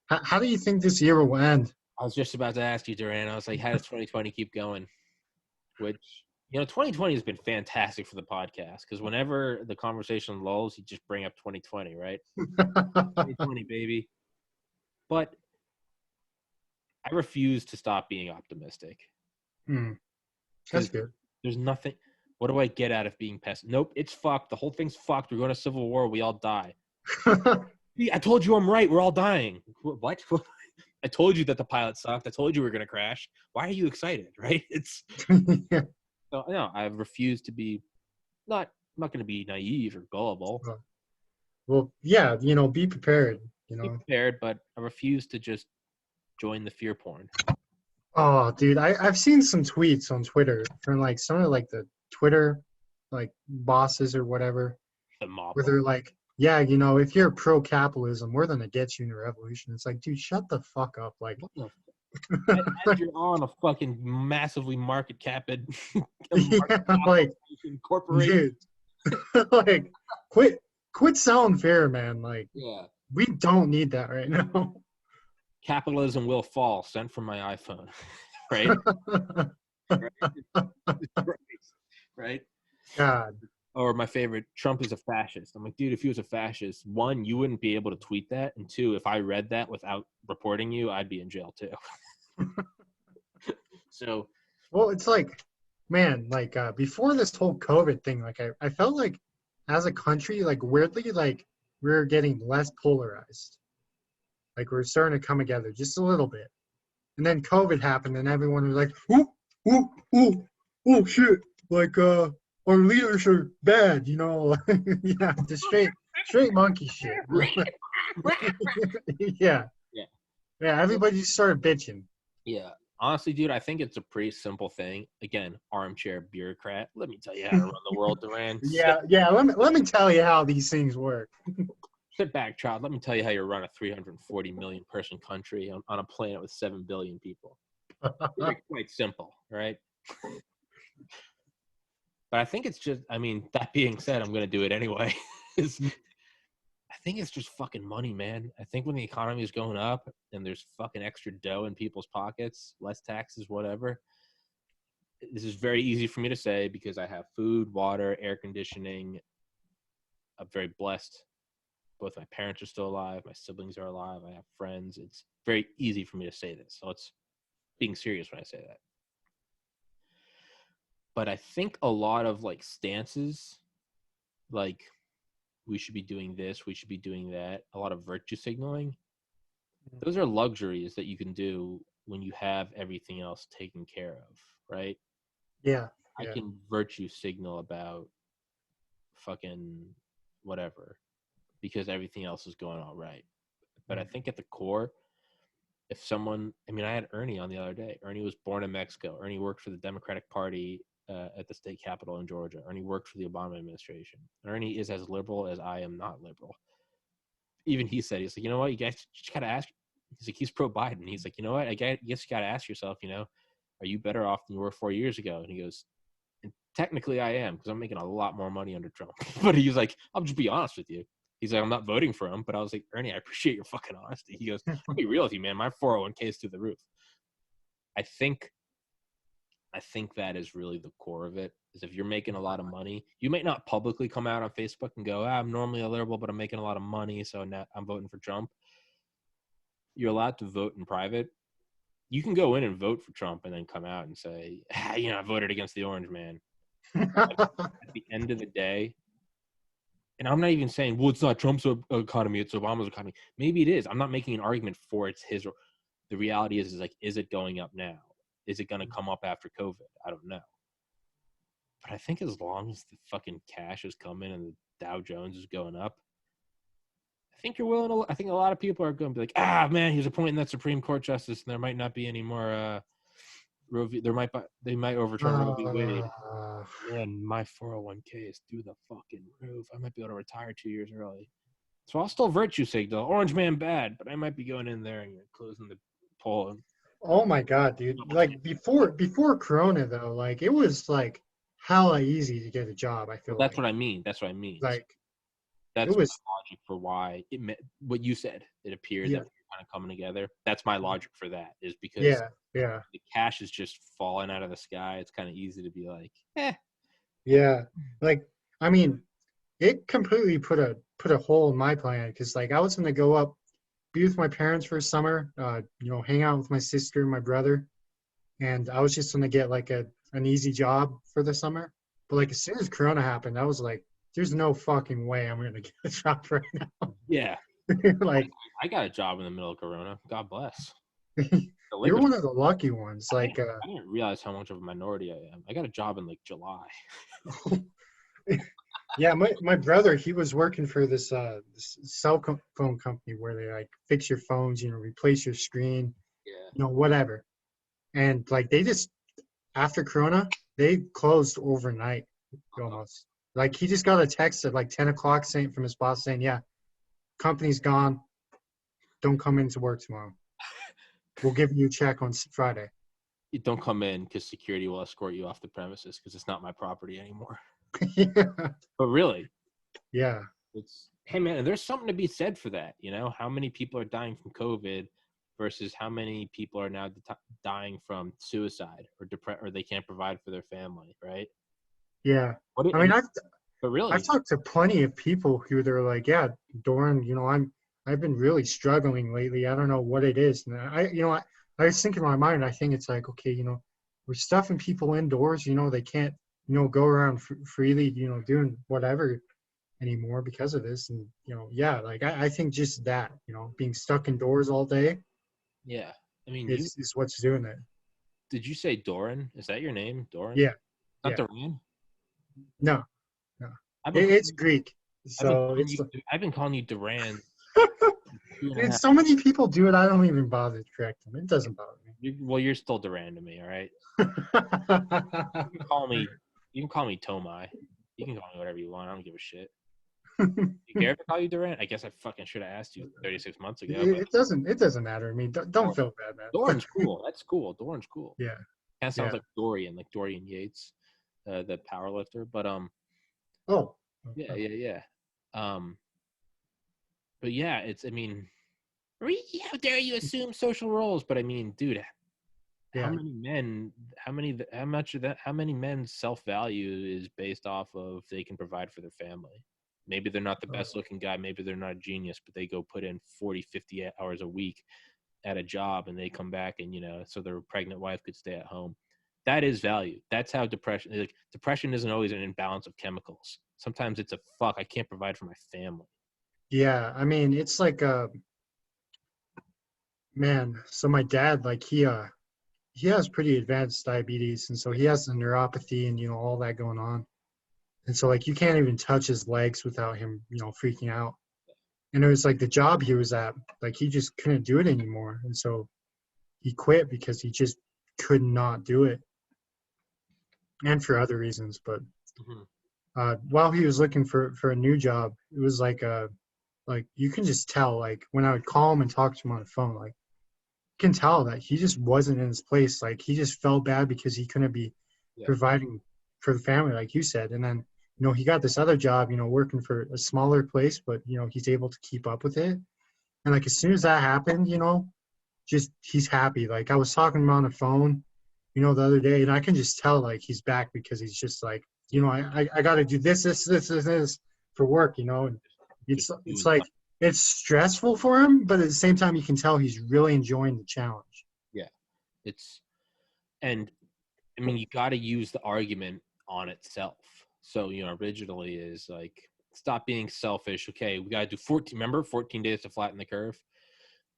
B: how do you think this year will end?
A: I was just about to ask you, Duran. I was like, how does 2020 keep going? Which, 2020 has been fantastic for the podcast because whenever the conversation lulls, you just bring up 2020, right? 2020, baby. But I refuse to stop being optimistic.
B: That's good.
A: There's nothing. What do I get out of being pessimistic? Nope, it's fucked. The whole thing's fucked. We're going to civil war. We all die. See, I told you I'm right. We're all dying. What? I told you that the pilot sucked. I told you we were going to crash. Why are you excited, right? It's
B: Yeah.
A: So, no, I refuse to be I'm not going to be naive or gullible.
B: Well, yeah, be prepared. Be
A: prepared, but I refuse to just join the fear porn.
B: Oh, dude, I've seen some tweets on Twitter from like some of like the Twitter like bosses or whatever.
A: The mob.
B: Where they're like, yeah, if you're pro-capitalism, we're gonna get you in a revolution. It's like, dude, shut the fuck up. Like,
A: as you're on a fucking massively market capped
B: like
A: corporation.
B: Dude, like, quit sounding fair, man. Like,
A: yeah,
B: we don't need that right now.
A: Capitalism will fall. Sent from my iPhone, right? Right?
B: God.
A: Or my favorite, Trump is a fascist. I'm like, dude, if he was a fascist, one, you wouldn't be able to tweet that, and two, if I read that without reporting you, I'd be in jail too. So,
B: well, it's like, man, like before this whole COVID thing, like I felt like as a country, like weirdly, like we're getting less polarized. Like we're starting to come together just a little bit. And then COVID happened and everyone was like, oh shit. Like our leaders are bad, yeah, just straight monkey shit. Yeah. Everybody just started bitching.
A: Yeah. Honestly, dude, I think it's a pretty simple thing. Again, armchair bureaucrat. Let me tell you how to run the world, Duran.
B: Yeah. Let me tell you how these things work.
A: Sit back, child. Let me tell you how you run a 340 million person country on a planet with 7 billion people. It's quite simple, right? But I think it's just, that being said, I'm going to do it anyway. I think it's just fucking money, man. I think when the economy is going up and there's fucking extra dough in people's pockets, less taxes, whatever, this is very easy for me to say because I have food, water, air conditioning. I'm very blessed. Both my parents are still alive. My siblings are alive. I have friends. It's very easy for me to say this. So it's being serious when I say that. But I think a lot of like stances, like we should be doing this, we should be doing that, a lot of virtue signaling, those are luxuries that you can do when you have everything else taken care of, right?
B: Yeah.
A: I can virtue signal about fucking whatever because everything else is going all right. But I think at the core, if someone, I had Ernie on the other day. Ernie was born in Mexico. Ernie worked for the Democratic Party at the state capitol in Georgia. Ernie worked for the Obama administration. Ernie is as liberal as I am not liberal. Even he said, he's like, you know what, you guys just got to ask. He's like, he's pro-Biden. He's like, you know what, I guess you got to ask yourself, are you better off than you were 4 years ago? And he goes, and technically I am because I'm making a lot more money under Trump. But he's like, I'll just be honest with you. He's like, I'm not voting for him. But I was like, Ernie, I appreciate your fucking honesty. He goes, I'll be real with you, man. My 401k is through the roof. I think that is really the core of it, is if you're making a lot of money, you might not publicly come out on Facebook and go, I'm normally a liberal, but I'm making a lot of money, so now I'm voting for Trump. You're allowed to vote in private. You can go in and vote for Trump and then come out and say, I voted against the orange man. At the end of the day, and I'm not even saying, well, it's not Trump's economy, it's Obama's economy. Maybe it is. I'm not making an argument for it's his. The reality is like, is it going up now? Is it going to come up after COVID? I don't know. But I think as long as the fucking cash is coming and the Dow Jones is going up, I think you're willing to. I think a lot of people are going to be like, man, he's appointing that Supreme Court justice, and there might not be any more Roe v. They might overturn Roe v. Wade. Man, my 401k is through the fucking roof. I might be able to retire 2 years early. So I'll still virtue signal. Orange man bad, but I might be going in there and closing the poll.
B: Oh my God, dude! Like before Corona though, like it was like hella easy to get a job. I feel
A: that's what I mean. That's what I mean.
B: Like
A: that's my logic for why it meant what you said. It appeared that we're kind of coming together. That's my logic for that, is because the cash is just falling out of the sky. It's kind of easy to be like,
B: Yeah, like I mean, it completely put a hole in my plan because like I was gonna go up, be with my parents for a summer, hang out with my sister and my brother, and I was just gonna get like an easy job for the summer. But like as soon as Corona happened, I was like, there's no fucking way I'm gonna get a job right now.
A: Yeah.
B: Like
A: I got a job in the middle of Corona. God bless.
B: You're one of the lucky ones.
A: I didn't realize how much of a minority I am. I got a job in like July.
B: Yeah, my brother, he was working for this cell phone company where they like fix your phones, replace your screen, whatever. And like they just after Corona, they closed overnight almost. Like he just got a text at like 10 o'clock from his boss saying, "Yeah, company's gone. Don't come into work tomorrow. We'll give you a check on Friday."
A: You don't come in because security will escort you off the premises because it's not my property anymore.
B: Yeah.
A: But really,
B: yeah,
A: hey man, there's something to be said for that. How many people are dying from COVID versus how many people are now dying from suicide or they can't provide for their family, right?
B: Yeah. I've talked to plenty of people who they're like, yeah, Doran, I've been really struggling lately. I don't know what it is. And I was thinking in my mind, I think it's like, okay, we're stuffing people indoors, they can't, go around freely, doing whatever anymore because of this. And, like I think just that, being stuck indoors all day.
A: Yeah. I mean,
B: is what's doing it.
A: Did you say Doran? Is that your name? Doran?
B: Yeah.
A: Not Duran?
B: No. It's Greek. So
A: I've been calling you Duran.
B: Dude, so many people do it. I don't even bother to correct them. It doesn't bother me.
A: Well, you're still Duran to me, all right? You can call me Tomai. You can call me whatever you want. I don't give a shit. You care if I call you Duran? I guess I fucking should have asked you 36 months ago.
B: It doesn't matter. I mean, don't feel bad, man.
A: Doran's cool. That's cool. Doran's cool.
B: Yeah.
A: Kind of sounds like Dorian Yates, the power lifter. But
B: Oh.
A: Yeah. But yeah, how dare you assume social roles? But I mean, dude, how many men's self-value is based off of they can provide for their family? Maybe they're not the best looking guy. Maybe they're not a genius, but they go put in 40, 50 hours a week at a job and they come back and, so their pregnant wife could stay at home. That is value. That's how depression isn't always an imbalance of chemicals. Sometimes it's I can't provide for my family.
B: Yeah. I mean, it's like, man, so my dad, like he has pretty advanced diabetes. And so he has the neuropathy and, all that going on. And so like, you can't even touch his legs without him, freaking out. And it was like the job he was at, like he just couldn't do it anymore. And so he quit because he just could not do it. And for other reasons, but while he was looking for a new job, it was like you can just tell, like when I would call him and talk to him on the phone, like you can tell that he just wasn't in his place. Like he just felt bad because he couldn't be providing for the family, like you said. And then, he got this other job, working for a smaller place, but, he's able to keep up with it. And like as soon as that happened, just he's happy. Like I was talking to him on the phone, the other day, and I can just tell like he's back because he's just like, I got to do this for work, and it's like it's stressful for him, but at the same time you can tell he's really enjoying the challenge.
A: Yeah. And I mean, you got to use the argument on itself. So, originally is like, stop being selfish. Okay, we got to do 14 days to flatten the curve.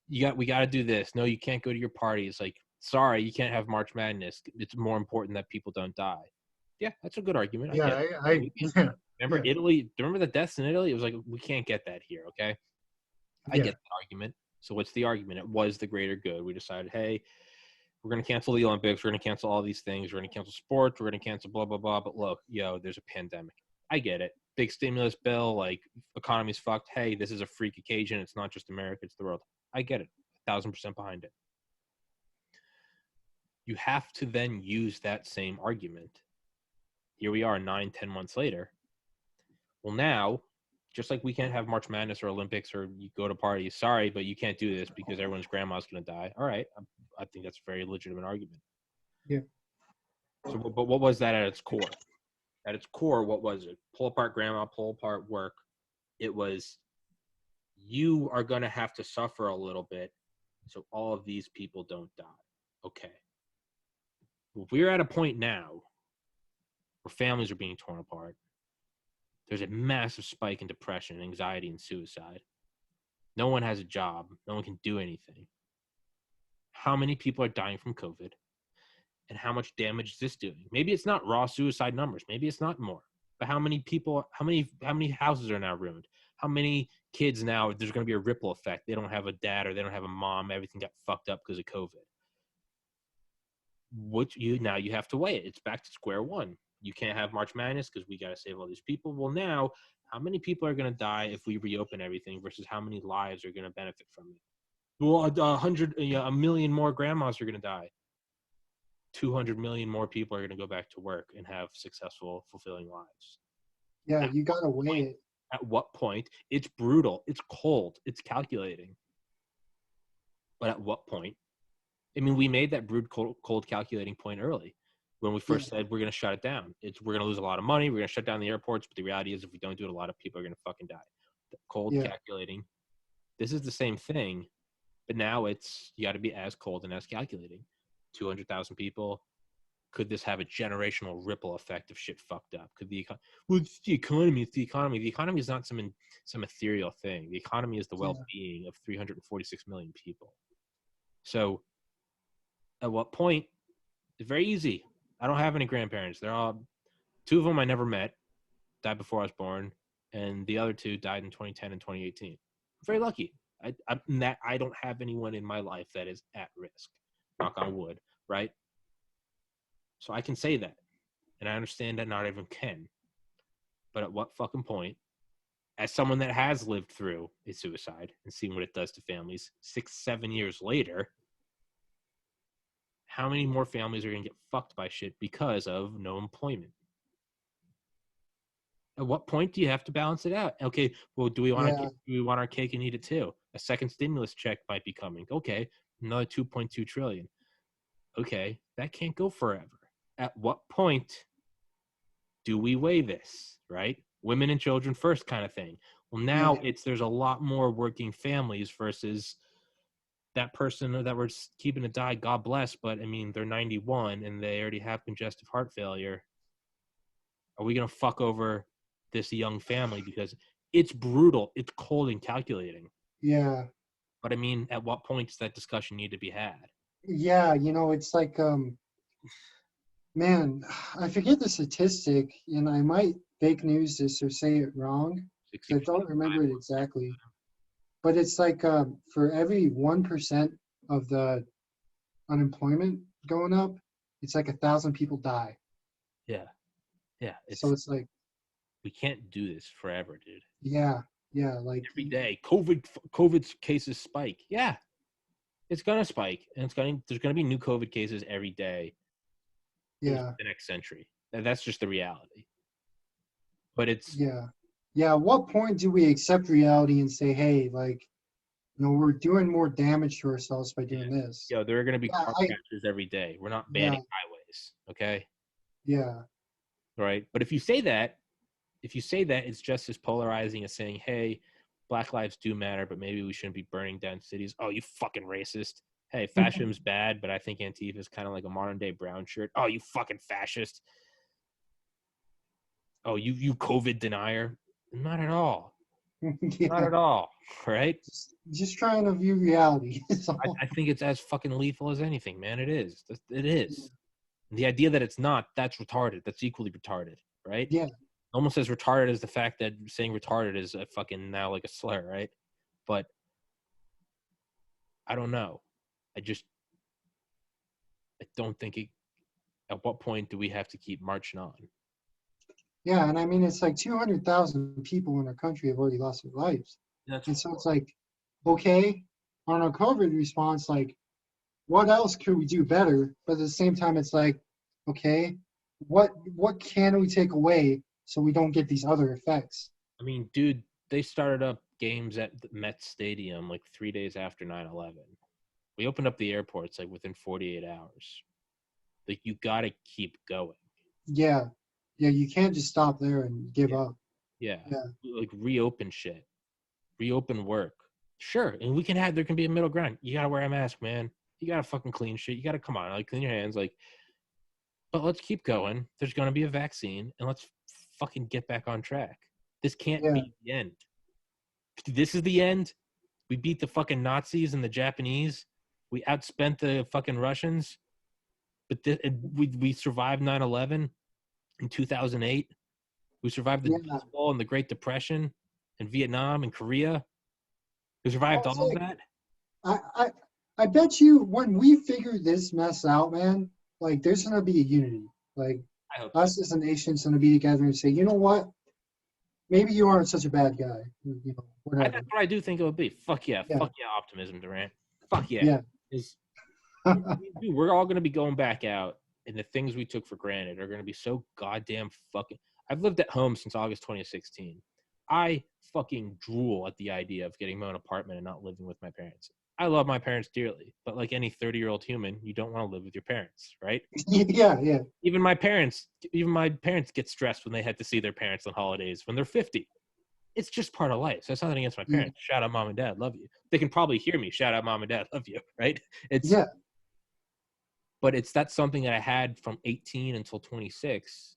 A: We got to do this. No, you can't go to your party. It's like, sorry, you can't have March Madness. It's more important that people don't die. Yeah, that's a good argument.
B: Yeah,
A: I get it.
B: yeah,
A: Remember
B: yeah,
A: Italy? Remember the deaths in Italy? It was like, we can't get that here, okay? I
B: yeah,
A: get that argument. So what's the argument? It was the greater good. We decided, hey, we're going to cancel the Olympics. We're going to cancel all these things. We're going to cancel sports. We're going to cancel blah, blah, blah. But look, there's a pandemic. I get it. Big stimulus bill, like economy's fucked. Hey, this is a freak occasion. It's not just America, it's the world. I get it. 1,000% behind it. You have to then use that same argument. Here we are 9-10 months later. Well, now, just like we can't have March Madness or Olympics or you go to parties, sorry, but you can't do this because everyone's grandma's going to die. All right. I think that's a very legitimate argument.
B: yeah,
A: So, but what was that at its core? At its core, what was it? Pull apart grandma, pull apart work. It was, you are going to have to suffer a little bit so all of these people don't die. Okay. Well, we're at a point now where families are being torn apart. There's a massive spike in depression, anxiety, and suicide. No one has a job. No one can do anything. How many people are dying from COVID? And how much damage is this doing? Maybe it's not raw suicide numbers. Maybe it's not more. But how many people, how many houses are now ruined? How many kids now, there's going to be a ripple effect. They don't have a dad or they don't have a mom. Everything got fucked up because of COVID. Now you have to weigh it. It's back to square one. You can't have March Madness because we got to save all these people. Well, now, how many people are going to die if we reopen everything versus how many lives are going to benefit from it? Well, 1 million more grandmas are going to die. 200 million more people are going to go back to work and have successful, fulfilling lives.
B: yeah. You gotta weigh it.
A: At what point? It's brutal. It's cold. It's calculating. But at what point? I mean, we made that cold calculating point early when we first said we're going to shut it down. We're going to lose a lot of money. We're going to shut down the airports. But the reality is, if we don't do it, a lot of people are going to fucking die. Cold calculating. This is the same thing, but now you got to be as cold and as calculating. 200,000 people. Could this have a generational ripple effect if shit fucked up? It's the economy. It's the economy. The economy is not some ethereal thing. The economy is the well-being of 346 million people. So at what point? It's very easy. I don't have any grandparents. They're all, two of them I never met, died before I was born, and the other two died in 2010 and 2018. I'm very lucky. I don't have anyone in my life that is at risk. Knock on wood, right? So I can say that. And I understand that not everyone can. But at what fucking point, as someone that has lived through a suicide and seen what it does to families 6-7 years later, how many more families are going to get fucked by shit because of no employment? At what point do you have to balance it out? Okay, well, do we want our cake and eat it too? A second stimulus check might be coming. Okay, another 2.2 trillion. Okay, that can't go forever. At what point do we weigh this, right? Women and children first kind of thing. Well, now there's a lot more working families versus that person that we're keeping to die, God bless, but I mean, they're 91 and they already have congestive heart failure. Are we going to fuck over this young family? Because it's brutal. It's cold and calculating.
B: Yeah.
A: But I mean, at what point does that discussion need to be had?
B: Yeah, it's like, man, I forget the statistic, and I might fake news this or say it wrong. I don't remember it exactly. But it's like for every 1% of the unemployment going up, it's like 1,000 people die.
A: Yeah.
B: So it's like,
A: we can't do this forever, dude.
B: Yeah, like
A: every day, COVID cases spike. Yeah, it's gonna spike, and there's gonna be new COVID cases every day.
B: Yeah.
A: The next century. That's just the reality. But it's
B: At what point do we accept reality and say, hey, like, we're doing more damage to ourselves by doing this?
A: There are going to be car crashes every day. We're not banning highways, okay?
B: Yeah.
A: Right? But if you say that, it's just as polarizing as saying, hey, Black lives do matter, but maybe we shouldn't be burning down cities. Oh, you fucking racist. Hey, fascism's bad, but I think Antifa is kind of like a modern-day brown shirt. Oh, you fucking fascist. Oh, you COVID denier. Not at all. Not at all, right?
B: Just trying to view reality.
A: I think it's as fucking lethal as anything, man. It is. It is. The idea that it's not, that's retarded. That's equally retarded, right?
B: Yeah.
A: Almost as retarded as the fact that saying retarded is a fucking now like a slur, right? But I don't know. I don't think it. At what point do we have to keep marching on?
B: Yeah, and I mean, it's like 200,000 people in our country have already lost their lives. And so it's like, okay, on our COVID response, like, what else could we do better? But at the same time, it's like, okay, what can we take away so we don't get these other effects?
A: I mean, dude, they started up games at the Met Stadium like 3 days after 9/11. We opened up the airports like within 48 hours. Like, you got to keep going.
B: Yeah. Yeah, you can't just stop there and give up.
A: Yeah. Like, reopen shit. Reopen work. Sure. And there can be a middle ground. You got to wear a mask, man. You got to fucking clean shit. You got to, come on, like, clean your hands. Like, but let's keep going. There's going to be a vaccine, and let's fucking get back on track. This can't be the end. This is the end. We beat the fucking Nazis and the Japanese. We outspent the fucking Russians. But we survived 9/11 in 2008. We survived the Dust Bowl and the Great Depression and Vietnam and Korea. We survived all of that.
B: I bet you when we figure this mess out, man, like, there's going to be a unity. Like, us as a nation's going to be together and say, you know what? Maybe you aren't such a bad guy. You know, whatever.
A: That's what I do think it would be. Fuck yeah. Fuck yeah, optimism, Durant. Fuck yeah. Dude, we're all going to be going back out, and the things we took for granted are going to be so goddamn fucking... I've lived at home since August 2016. I fucking drool at the idea of getting my own apartment and not living with my parents. I love my parents dearly, but like any 30-year-old human, you don't want to live with your parents, right?
B: Yeah.
A: Even my parents get stressed when they had to see their parents on holidays when they're 50. It's just part of life. So that's nothing against my parents. Shout out mom and dad, love you. They can probably hear me. Shout out mom and dad, love you, right? But that's something that I had from 18 until 26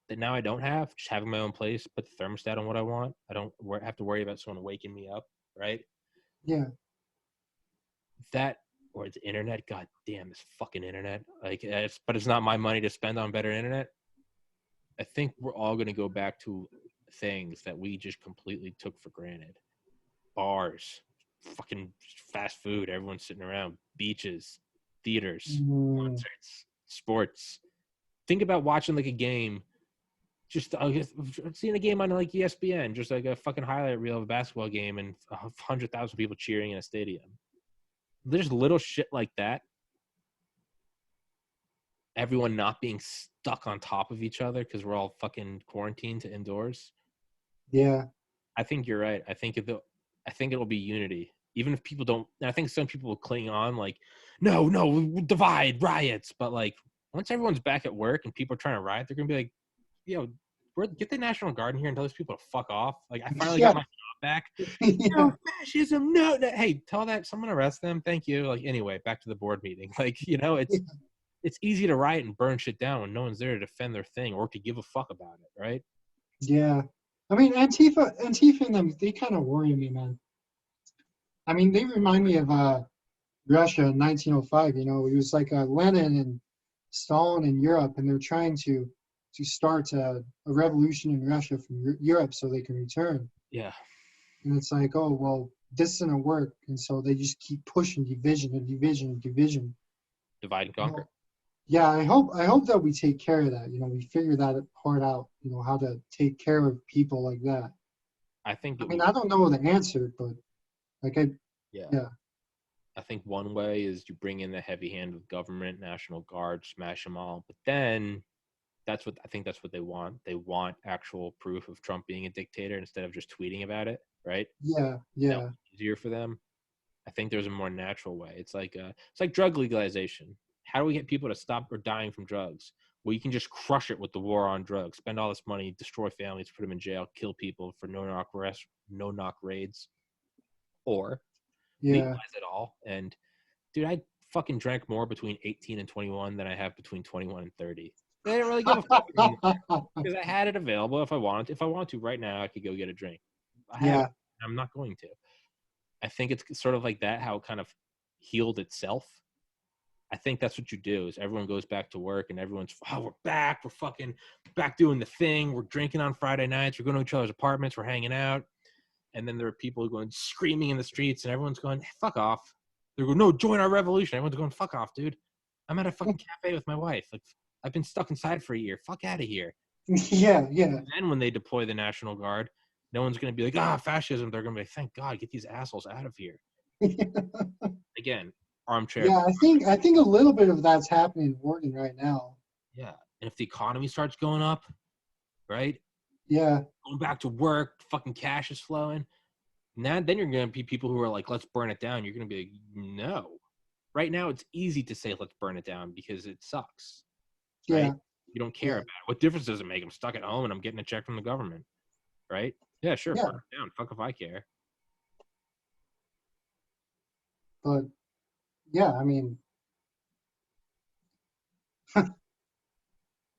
A: that now I don't have. Just having my own place, put the thermostat on what I want. I don't have to worry about someone waking me up, right?
B: Yeah.
A: That, or the internet. God damn, this fucking internet. Like, but it's not my money to spend on better internet. I think we're all going to go back to things that we just completely took for granted. Bars, fucking fast food, everyone's sitting around, beaches, theaters, concerts, sports. Think about watching like a game, just seeing a game on like ESPN, just like a fucking highlight reel of a basketball game and 100,000 people cheering in a stadium. There's little shit like that. Everyone not being stuck on top of each other because we're all fucking quarantined to indoors.
B: Yeah.
A: I think you're right. I think it'll be unity. Even if people don't, I think some people will cling on like, no, divide, riots. But like, once everyone's back at work and people are trying to riot, they're going to be like, get the National Guard in here and tell these people to fuck off. Like, I finally got my job back. No fascism, no. Hey, tell that, someone arrest them. Thank you. Like, anyway, back to the board meeting. Like, it's easy to riot and burn shit down when no one's there to defend their thing or to give a fuck about it, right?
B: Yeah. I mean, Antifa and them, they kind of worry me, man. I mean, they remind me of Russia in 1905. You know, it was like Lenin and Stalin in Europe, and they're trying to start a revolution in Russia from Europe so they can return.
A: Yeah.
B: And it's like, oh, well, this isn't work. And so they just keep pushing division and division and division.
A: Divide and conquer.
B: Yeah, I hope that we take care of that. You know, we figure that part out, you know, how to take care of people like that. I don't know the answer, but like
A: I think one way is you bring in the heavy hand of government, National Guard, smash them all. But then that's what they want. They want actual proof of Trump being a dictator instead of just tweeting about it, right?
B: Yeah.
A: That would be easier for them. I think there's a more natural way. It's like drug legalization. How do we get people to stop or dying from drugs? Well, you can just crush it with the war on drugs. Spend all this money, destroy families, put them in jail, kill people for no-knock raids, or legalize it all. And dude, I fucking drank more between 18 and 21 than I have between 21 and 30. I didn't really give a fuck because I had it available if I wanted. If I wanted to right now, I could go get a drink. I'm not going to. I think it's sort of like that, how it kind of healed itself. I think that's what you do is everyone goes back to work and everyone's, oh, we're back. We're fucking back doing the thing. We're drinking on Friday nights. We're going to each other's apartments. We're hanging out. And then there are people going screaming in the streets and everyone's going, fuck off. They're going, no, join our revolution. Everyone's going, fuck off, dude. I'm at a fucking cafe with my wife. Like, I've been stuck inside for a year. Fuck out of here.
B: Yeah.
A: And then when they deploy the National Guard, no one's going to be like, fascism. They're going to be like, thank God, get these assholes out of here. Again, armchair.
B: Yeah, I think a little bit of that's happening in Oregon right now.
A: Yeah. And if the economy starts going up, right?
B: Yeah.
A: Going back to work, fucking cash is flowing. Now, then you're going to be people who are like, let's burn it down. You're going to be like, no. Right now, it's easy to say, let's burn it down because it sucks. Right?
B: Yeah.
A: You don't care about it. What difference does it make? I'm stuck at home and I'm getting a check from the government. Right? Yeah, sure.
B: Yeah.
A: Burn it down. Fuck if I care.
B: But yeah, I mean,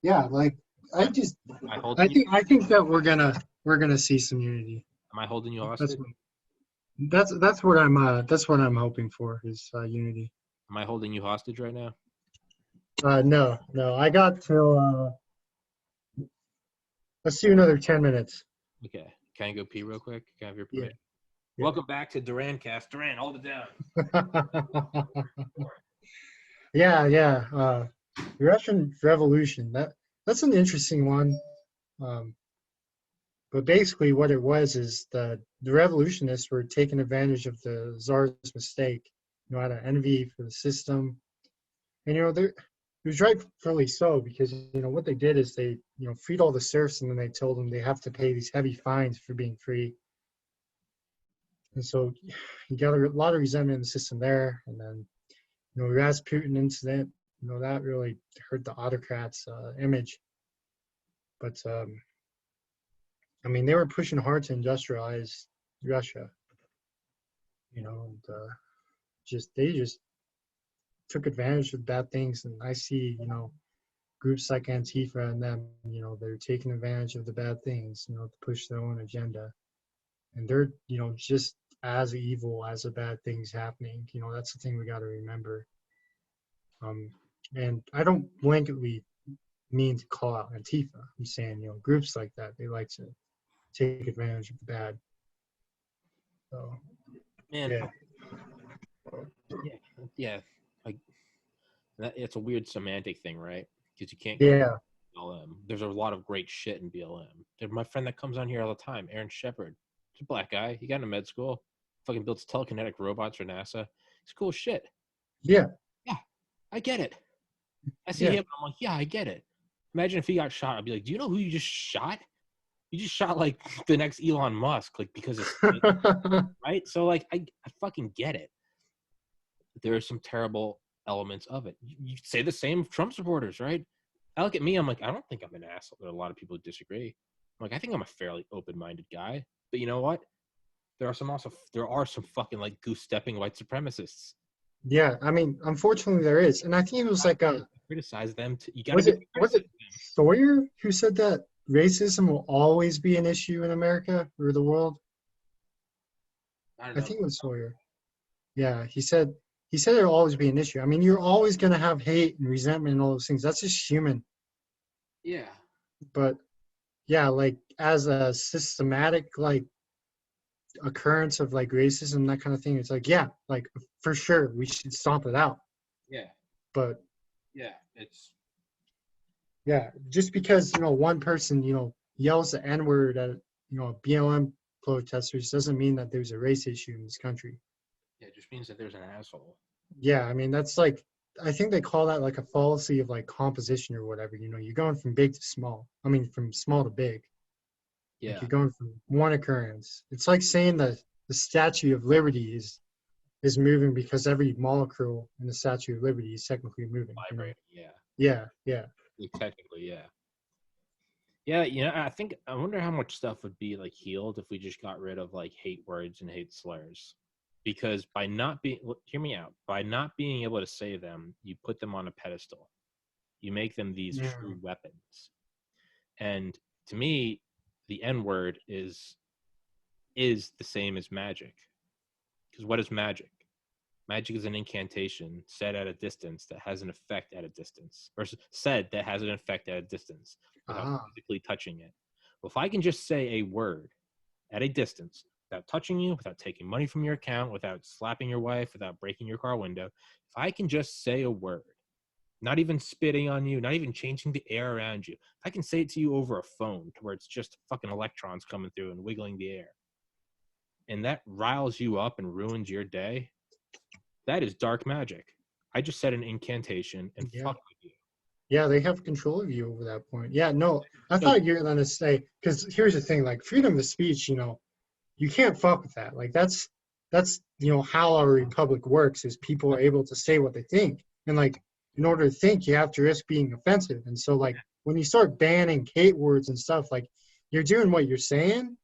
B: yeah, like I think that we're gonna see some unity.
A: Am I holding you hostage?
B: That's what I'm hoping for is unity.
A: Am I holding you hostage right now?
B: No, I got till let's do another 10 minutes.
A: Okay. Can I go pee real quick? Can I have your
B: Yeah.
A: permission? Welcome back to Duran Cast. Duran, hold it down.
B: Yeah. The Russian Revolution. That's an interesting one. But basically, what it was is the revolutionists were taking advantage of the Tsar's mistake. Out of envy for the system, and it was rightfully so because what they did is they freed all the serfs and then they told them they have to pay these heavy fines for being free. And so you got a lot of resentment in the system there. And then, the Rasputin incident, that really hurt the autocrats' image. But, I mean, they were pushing hard to industrialize Russia, and they just took advantage of bad things. And I see, groups like Antifa and them, they're taking advantage of the bad things, to push their own agenda. And they're, just as evil as the bad things happening. That's the thing we got to remember. And I don't blanketly mean to call out Antifa. I'm saying, groups like that, they like to take advantage of the bad. So,
A: man, yeah. Like it's a weird semantic thing, right? Because you can't. BLM. There's a lot of great shit in BLM. My friend that comes on here all the time, Aaron Shepard. He's a black guy. He got into med school. Fucking builds telekinetic robots for NASA. It's cool shit.
B: Yeah,
A: I get it. I see him. I'm like, yeah, I get it. Imagine if he got shot. I'd be like, do you know who you just shot? You just shot like the next Elon Musk, like because it's right. So like, I fucking get it. There are some terrible elements of it. You say the same of Trump supporters, right? I look at me. I'm like, I don't think I'm an asshole. There are a lot of people who disagree. I'm like, I think I'm a fairly open-minded guy. But you know what? There are some fucking like goose-stepping white supremacists.
B: Yeah, I mean, unfortunately, there is, and I think it was like
A: criticize them. Was it
B: Sawyer who said that racism will always be an issue in America or the world? I think it was Sawyer. Yeah, he said it'll always be an issue. I mean, you're always gonna have hate and resentment and all those things. That's just human.
A: Yeah.
B: But yeah, like as a systematic like occurrence of like racism, that kind of thing, it's like, yeah, like for sure we should stomp it out.
A: Yeah.
B: But
A: yeah,
B: just because one person yells the N-word at BLM protesters doesn't mean that there's a race issue in this country.
A: Yeah, it just means that there's an asshole.
B: Yeah, I mean, that's like, I think they call that like a fallacy of like composition or whatever. You're going from big to small. I mean, from small to big. Yeah. Like you're going from one occurrence. It's like saying that the Statue of Liberty is moving because every molecule in the Statue of Liberty is technically moving.
A: Vibrating,
B: Yeah.
A: Technically, yeah. Yeah, I wonder how much stuff would be like healed if we just got rid of like hate words and hate slurs. Because hear me out, by not being able to say them, you put them on a pedestal. You make them these true weapons. And to me, the N-word is the same as magic. Because what is magic? Magic is an incantation said at a distance that has an effect at a distance, or said that has an effect at a distance without physically touching it. Well, if I can just say a word at a distance without touching you, without taking money from your account, without slapping your wife, without breaking your car window, if I can just say a word, not even spitting on you, not even changing the air around you, if I can say it to you over a phone to where it's just fucking electrons coming through and wiggling the air, and that riles you up and ruins your day, that is dark magic. I just said an incantation and fuck with you.
B: Yeah, they have control of you over that point. Yeah, no, I thought you were going to say, because here's the thing, like freedom of speech, you can't fuck with that. Like that's how our republic works is people are able to say what they think. And like, in order to think, you have to risk being offensive. And so like, when you start banning hate words and stuff, like you're doing what you're saying,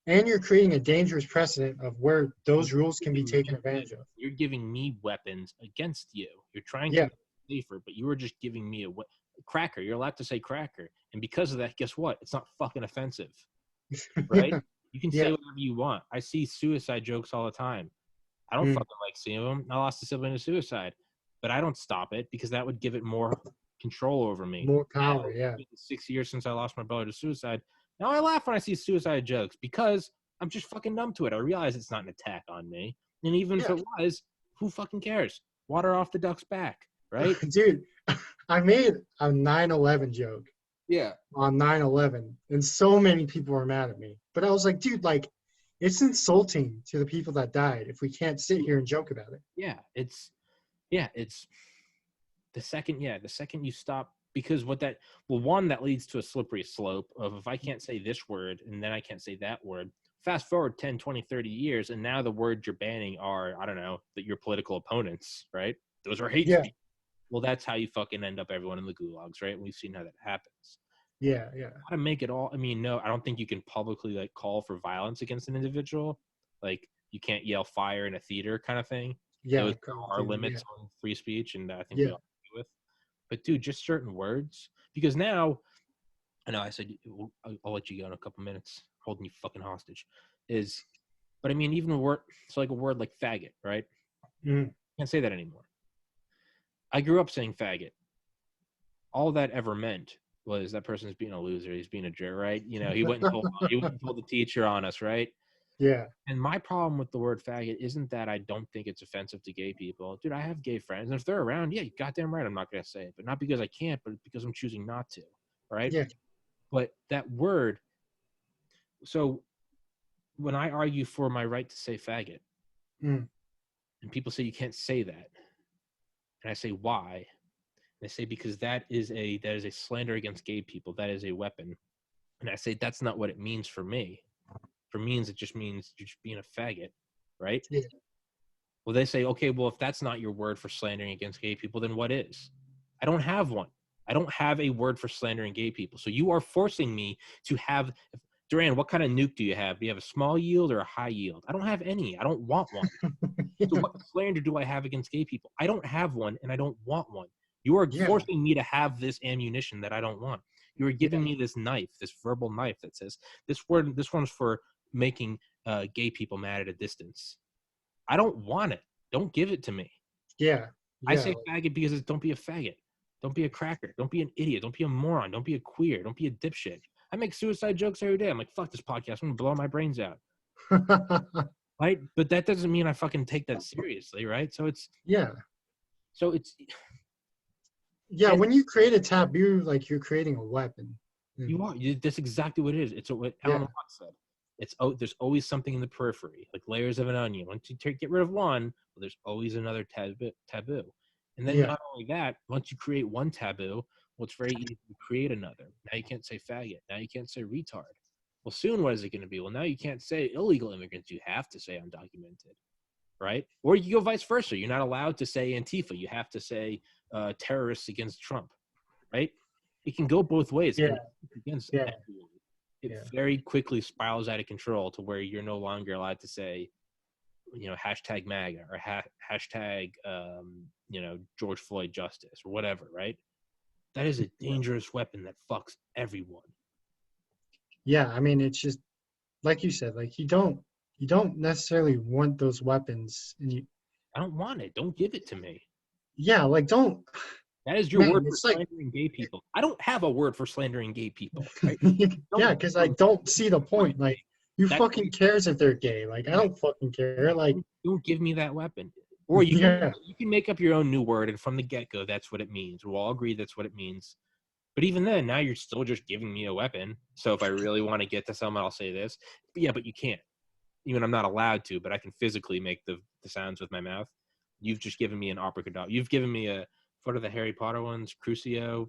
B: and you're creating a dangerous precedent of where those rules can be taken advantage of.
A: You're giving me weapons against you. You're trying to be safer, but you were just giving me a cracker. You're allowed to say cracker. And because of that, guess what? It's not fucking offensive, right? You can say whatever you want. I see suicide jokes all the time. I don't fucking like seeing them. I lost a sibling to suicide, but I don't stop it because that would give it more control over me.
B: More power,
A: It's been 6 years since I lost my brother to suicide. Now I laugh when I see suicide jokes because I'm just fucking numb to it. I realize it's not an attack on me. And even if it was, who fucking cares? Water off the duck's back, right?
B: Dude, I made a 9/11 joke.
A: Yeah.
B: On 9/11, and so many people were mad at me. But I was like, dude, like, it's insulting to the people that died if we can't sit here and joke about it.
A: It's the second you stop, because one, that leads to a slippery slope of if I can't say this word and then I can't say that word, fast forward 10, 20, 30 years, and now the words you're banning are, I don't know, that your political opponents, right? Those are hate speech. Well, that's how you fucking end up everyone in the gulags, right? And we've seen how that happens. How to make it all, I mean, no, I don't think you can publicly like call for violence against an individual. Like you can't yell fire in a theater kind of thing. Those are limits on free speech, and I think we all agree with. But dude, just certain words, because now, I know I said I'll let you go in a couple minutes, holding you fucking hostage. But I mean, even a word, so like a word like faggot, right? Can't say that anymore. I grew up saying faggot. All that ever meant was that person's being a loser. He's being a jerk, right? He went and told the teacher on us, right?
B: Yeah.
A: And my problem with the word faggot isn't that I don't think it's offensive to gay people. Dude, I have gay friends, and if they're around, you're goddamn right, I'm not going to say it. But not because I can't, but because I'm choosing not to, right?
B: Yeah.
A: But that word, so when I argue for my right to say faggot, and people say you can't say that, and I say why, they say because that is a slander against gay people. That is a weapon. And I say that's not what it means for me. For me, it just means you're just being a faggot, right?
B: Yeah.
A: Well, they say, okay, well, if that's not your word for slandering against gay people, then what is? I don't have one. I don't have a word for slandering gay people. So you are forcing me to have. Duran, what kind of nuke do you have? Do you have a small yield or a high yield? I don't have any. I don't want one. So what slander do I have against gay people? I don't have one, and I don't want one. You are forcing me to have this ammunition that I don't want. You are giving me this knife, this verbal knife that says, this one's for making gay people mad at a distance. I don't want it. Don't give it to me.
B: Yeah.
A: I say faggot because it's don't be a faggot. Don't be a cracker. Don't be an idiot. Don't be a moron. Don't be a queer. Don't be a dipshit. I make suicide jokes every day. I'm like, fuck this podcast. I'm going to blow my brains out. Right? But that doesn't mean I fucking take that seriously, right? So it's... So it's...
B: Yeah, when you create a taboo, like you're creating a weapon.
A: You are. That's exactly what it is. It's what Alan Watts said. There's always something in the periphery, like layers of an onion. Once you get rid of one, well, there's always another taboo. And then not only that, once you create one taboo, well, it's very easy to create another. Now you can't say faggot. Now you can't say retard. Well, soon what is it going to be? Well, now you can't say illegal immigrants. You have to say undocumented, right? Or you go vice versa. You're not allowed to say Antifa. You have to say terrorists against Trump, right? It can go both ways. It very quickly spirals out of control to where you're no longer allowed to say, hashtag MAGA or hashtag, George Floyd justice or whatever, right? That is a dangerous weapon that fucks everyone.
B: Yeah, I mean, it's just like you said, like you don't necessarily want those weapons, and
A: I don't want it. Don't give it to me.
B: Yeah, like don't.
A: That is your
B: Man,
A: word for
B: it's like
A: slandering gay people. I don't have a word for slandering gay people. Right?
B: yeah, because I don't see the point. Like, who
A: That
B: fucking cares if they're gay? Like, I don't fucking care. Like,
A: don't give me that weapon. Or you
B: yeah,
A: can make up your own new word, and from the get-go, that's what it means. We'll all agree that's what it means. But even then, now you're still just giving me a weapon. So if I really want to get to someone, I'll say this. But yeah, but you can't. Even I'm not allowed to, but I can physically make the sounds with my mouth. You've just given me an abracadabra. You've given me a, what are the Harry Potter ones? Crucio.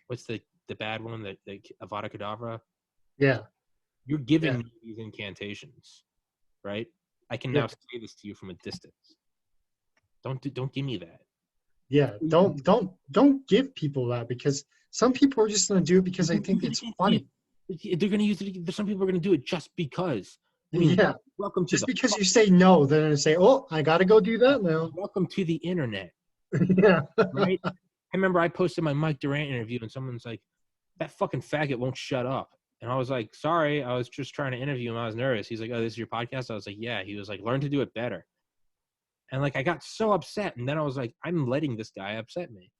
A: What's the bad one? The Avada Kedavra.
B: yeah,
A: You're giving
B: yeah,
A: me these incantations, right? I can
B: yeah,
A: now say this to you from a distance. Don't give me that.
B: yeah. Don't give people that, because some people are just gonna do it because they think it's funny.
A: They're going to use it. Some people are going to do it just because. I mean,
B: Yeah,
A: welcome to
B: just because you say no, they're gonna say, "Oh, I gotta go do that now."
A: welcome to the internet,
B: Yeah,
A: right? I remember I posted my Mike Durant interview, and someone's like, "That fucking faggot won't shut up." And I was like, "Sorry, I was just trying to interview him. I was nervous." He's like, "Oh, this is your podcast?" I was like, "Yeah." He was like, "Learn to do it better." And like, I got so upset, and then I was like, "I'm letting this guy upset me,"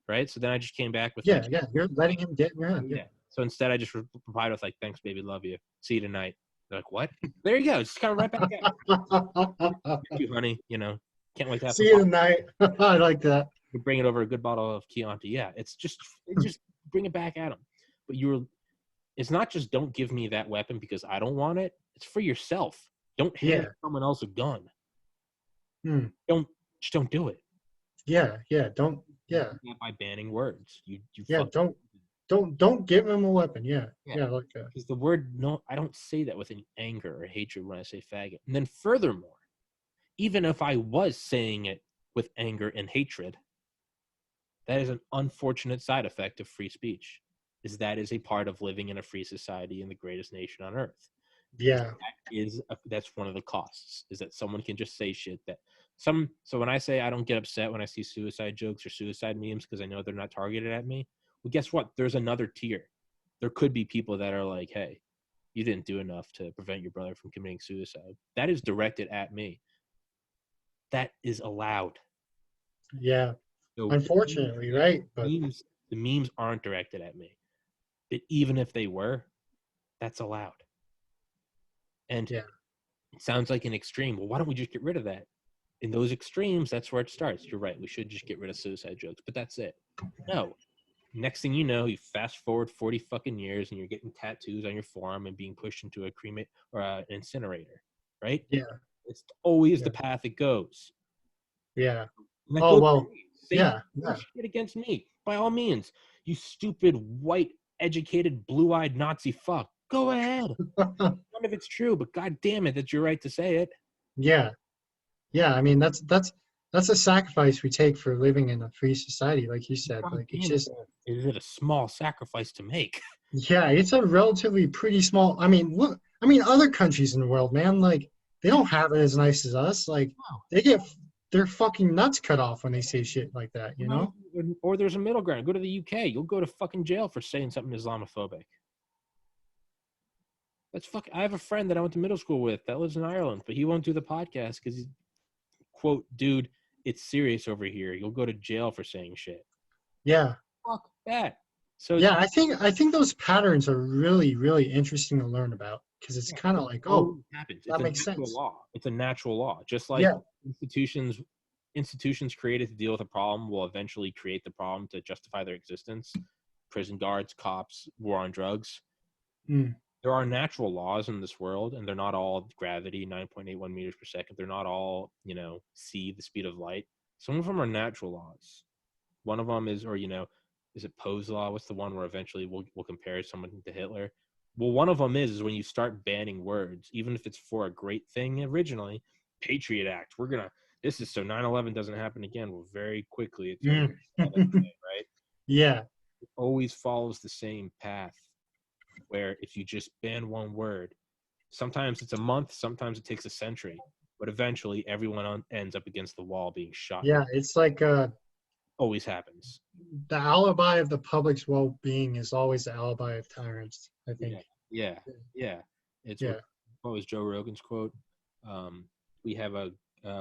A: right? So then I just came back with
B: yeah,
A: like,
B: yeah. You're letting him get in your head.
A: yeah. So instead, I just replied with like, "Thanks, baby, love you. See you tonight." They're like, "What?" There you go. Just kind of right back at it.
B: Yeah.
A: Thank you, honey. You know, can't wait to have some
B: See you tonight. I like that.
A: bring it over a good bottle of Chianti. Yeah, it's just bring it back at them. But it's not just don't give me that weapon because I don't want it. It's for yourself. Don't hand
B: Yeah.
A: someone else a gun.
B: Hmm.
A: Just don't do it.
B: Yeah. Yeah. Don't. Yeah.
A: By banning words. You
B: Yeah.
A: fuck.
B: Don't give him a weapon. Yeah.
A: Yeah.
B: Yeah. I like that.
A: Because the word no, I don't say that with any anger or hatred when I say faggot. And then furthermore, even if I was saying it with anger and hatred, that is an unfortunate side effect of free speech. Is that is a part of living in a free society in the greatest nation on earth.
B: Yeah.
A: That's one of the costs, is that someone can just say shit that so when I say I don't get upset when I see suicide jokes or suicide memes because I know they're not targeted at me, well, guess what? There's another tier. There could be people that are like, hey, you didn't do enough to prevent your brother from committing suicide. That is directed at me. That is allowed.
B: Yeah.
A: So
B: Unfortunately, right? But
A: the memes aren't directed at me. But even if they were, that's allowed. And
B: yeah.
A: it sounds like an extreme. Well, why don't we just get rid of that? In those extremes, that's where it starts. You're right. We should just get rid of suicide jokes, but that's it. No. Next thing you know, you fast forward 40 fucking years and you're getting tattoos on your forearm and being pushed into a cremate or an incinerator, right?
B: Yeah.
A: It's always
B: Yeah.
A: the path it goes.
B: Yeah.
A: And that
B: Oh
A: goes
B: well.
A: say
B: Yeah. Yeah.
A: shit against me by all means. You stupid white educated blue-eyed Nazi fuck. Go ahead. None of it's true, but god damn it, that's your right to say it.
B: Yeah. Yeah. I mean, that's a sacrifice we take for living in a free society, like you said.
A: God
B: Like it's
A: damn it.
B: just.
A: Is it a small sacrifice to make?
B: Yeah, it's a relatively pretty small. I mean, look. I mean, other countries in the world, man, like they don't have it as nice as us. Like
A: No.
B: they get their fucking nuts cut off when they say shit like that. You know?
A: Or there's a middle ground. Go to the UK. You'll go to fucking jail for saying something Islamophobic. I have a friend that I went to middle school with that lives in Ireland, but he won't do the podcast because he's, quote, dude, it's serious over here. You'll go to jail for saying shit.
B: Yeah.
A: Fuck that. So
B: Yeah, I think those patterns are really interesting to learn about, because it's kind of like, oh,
A: happens. It's
B: that
A: a
B: makes
A: natural
B: sense.
A: law. It's a natural law. Just like
B: Yeah.
A: institutions created to deal with a problem will eventually create the problem to justify their existence. Prison guards, cops, war on drugs.
B: Mm.
A: There are natural laws in this world, and they're not all gravity, 9.81 meters per second. They're not all, c, the speed of light. Some of them are natural laws. One of them is, is it Poe's law? What's the one where eventually we'll compare someone to Hitler? Well, one of them is when you start banning words, even if it's for a great thing originally. Patriot Act. This is so 9/11 doesn't happen again. Well, very quickly it turns out, right?
B: Yeah.
A: It always follows the same path, where if you just ban one word, sometimes it's a month, sometimes it takes a century, but eventually everyone ends up against the wall being shot.
B: Yeah, it's like
A: Always happens.
B: the alibi of the public's well-being is always the alibi of tyrants, I think.
A: Yeah. It's
B: Yeah.
A: what was Joe Rogan's quote? We have a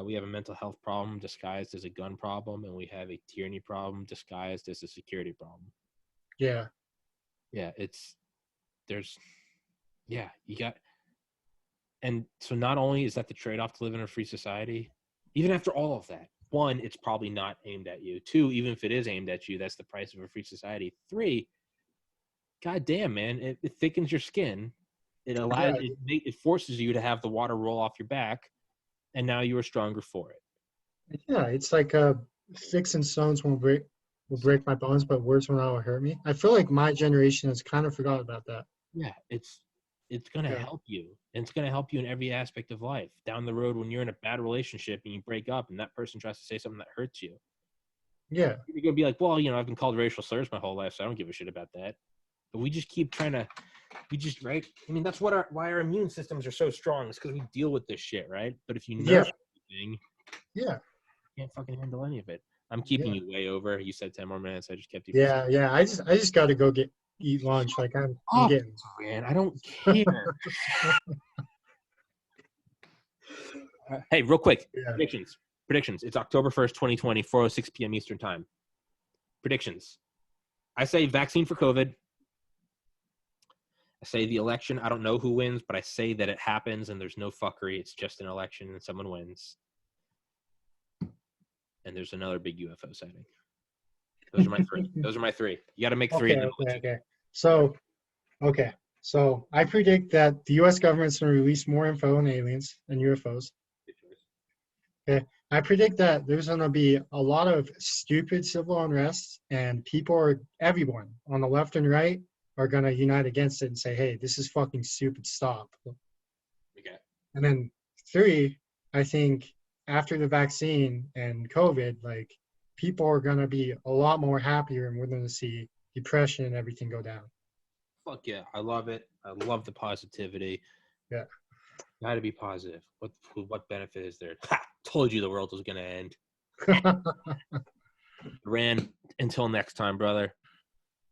A: We have a mental health problem disguised as a gun problem, and we have a tyranny problem disguised as a security problem.
B: Yeah.
A: Yeah, you got, and so not only is that the trade-off to live in a free society, even after all of that, one, it's probably not aimed at you. Two, even if it is aimed at you, that's the price of a free society. Three, goddamn, man, it thickens your skin. It allows, it forces you to have the water roll off your back, and now you are stronger for it.
B: Yeah, it's like sticks and stones will break my bones, but words will not hurt me. I feel like my generation has kind of forgot about that.
A: Yeah, it's gonna help you, and it's gonna help you in every aspect of life. Down the road, when you're in a bad relationship and you break up, and that person tries to say something that hurts you,
B: yeah,
A: you're gonna be like, well, I've been called racial slurs my whole life, so I don't give a shit about that. But we just keep trying to, right? I mean, that's why our immune systems are so strong. It's because we deal with this shit, right? But if you nurse anything, you can't fucking handle any of it. I'm keeping you way over. You said 10 more minutes. I just kept you.
B: Yeah. I just got to go eat lunch. Like I'm getting.
A: Man, I don't care. Hey, real quick. Predictions. It's October 1st, 2020, 4:06 p.m. Eastern Time. Predictions. I say vaccine for COVID. I say the election. I don't know who wins, but I say that it happens and there's no fuckery. It's just an election and someone wins. And there's another big UFO sighting. Those are my three. You got to make three.
B: Okay. So I predict that the U.S. government's going to release more info on aliens and UFOs. Okay. I predict that there's going to be a lot of stupid civil unrest, and everyone on the left and right are going to unite against it and say, hey, this is fucking stupid, stop.
A: Okay.
B: And then three, I think after the vaccine and COVID, like, people are going to be a lot more happier, and we're going to see depression and everything go down.
A: Fuck yeah. I love it. I love the positivity.
B: Yeah.
A: Got to be positive. What benefit is there? Ha! Told you the world was going to end. Rand, until next time, brother.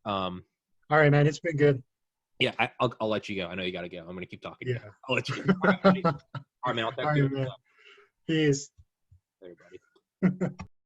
B: All right, man. It's been good.
A: Yeah, I'll let you go. I know you got to go. I'm going to keep talking.
B: Yeah.
A: I'll let you go. All right, man. I'll talk to you.
B: Peace.
A: Everybody.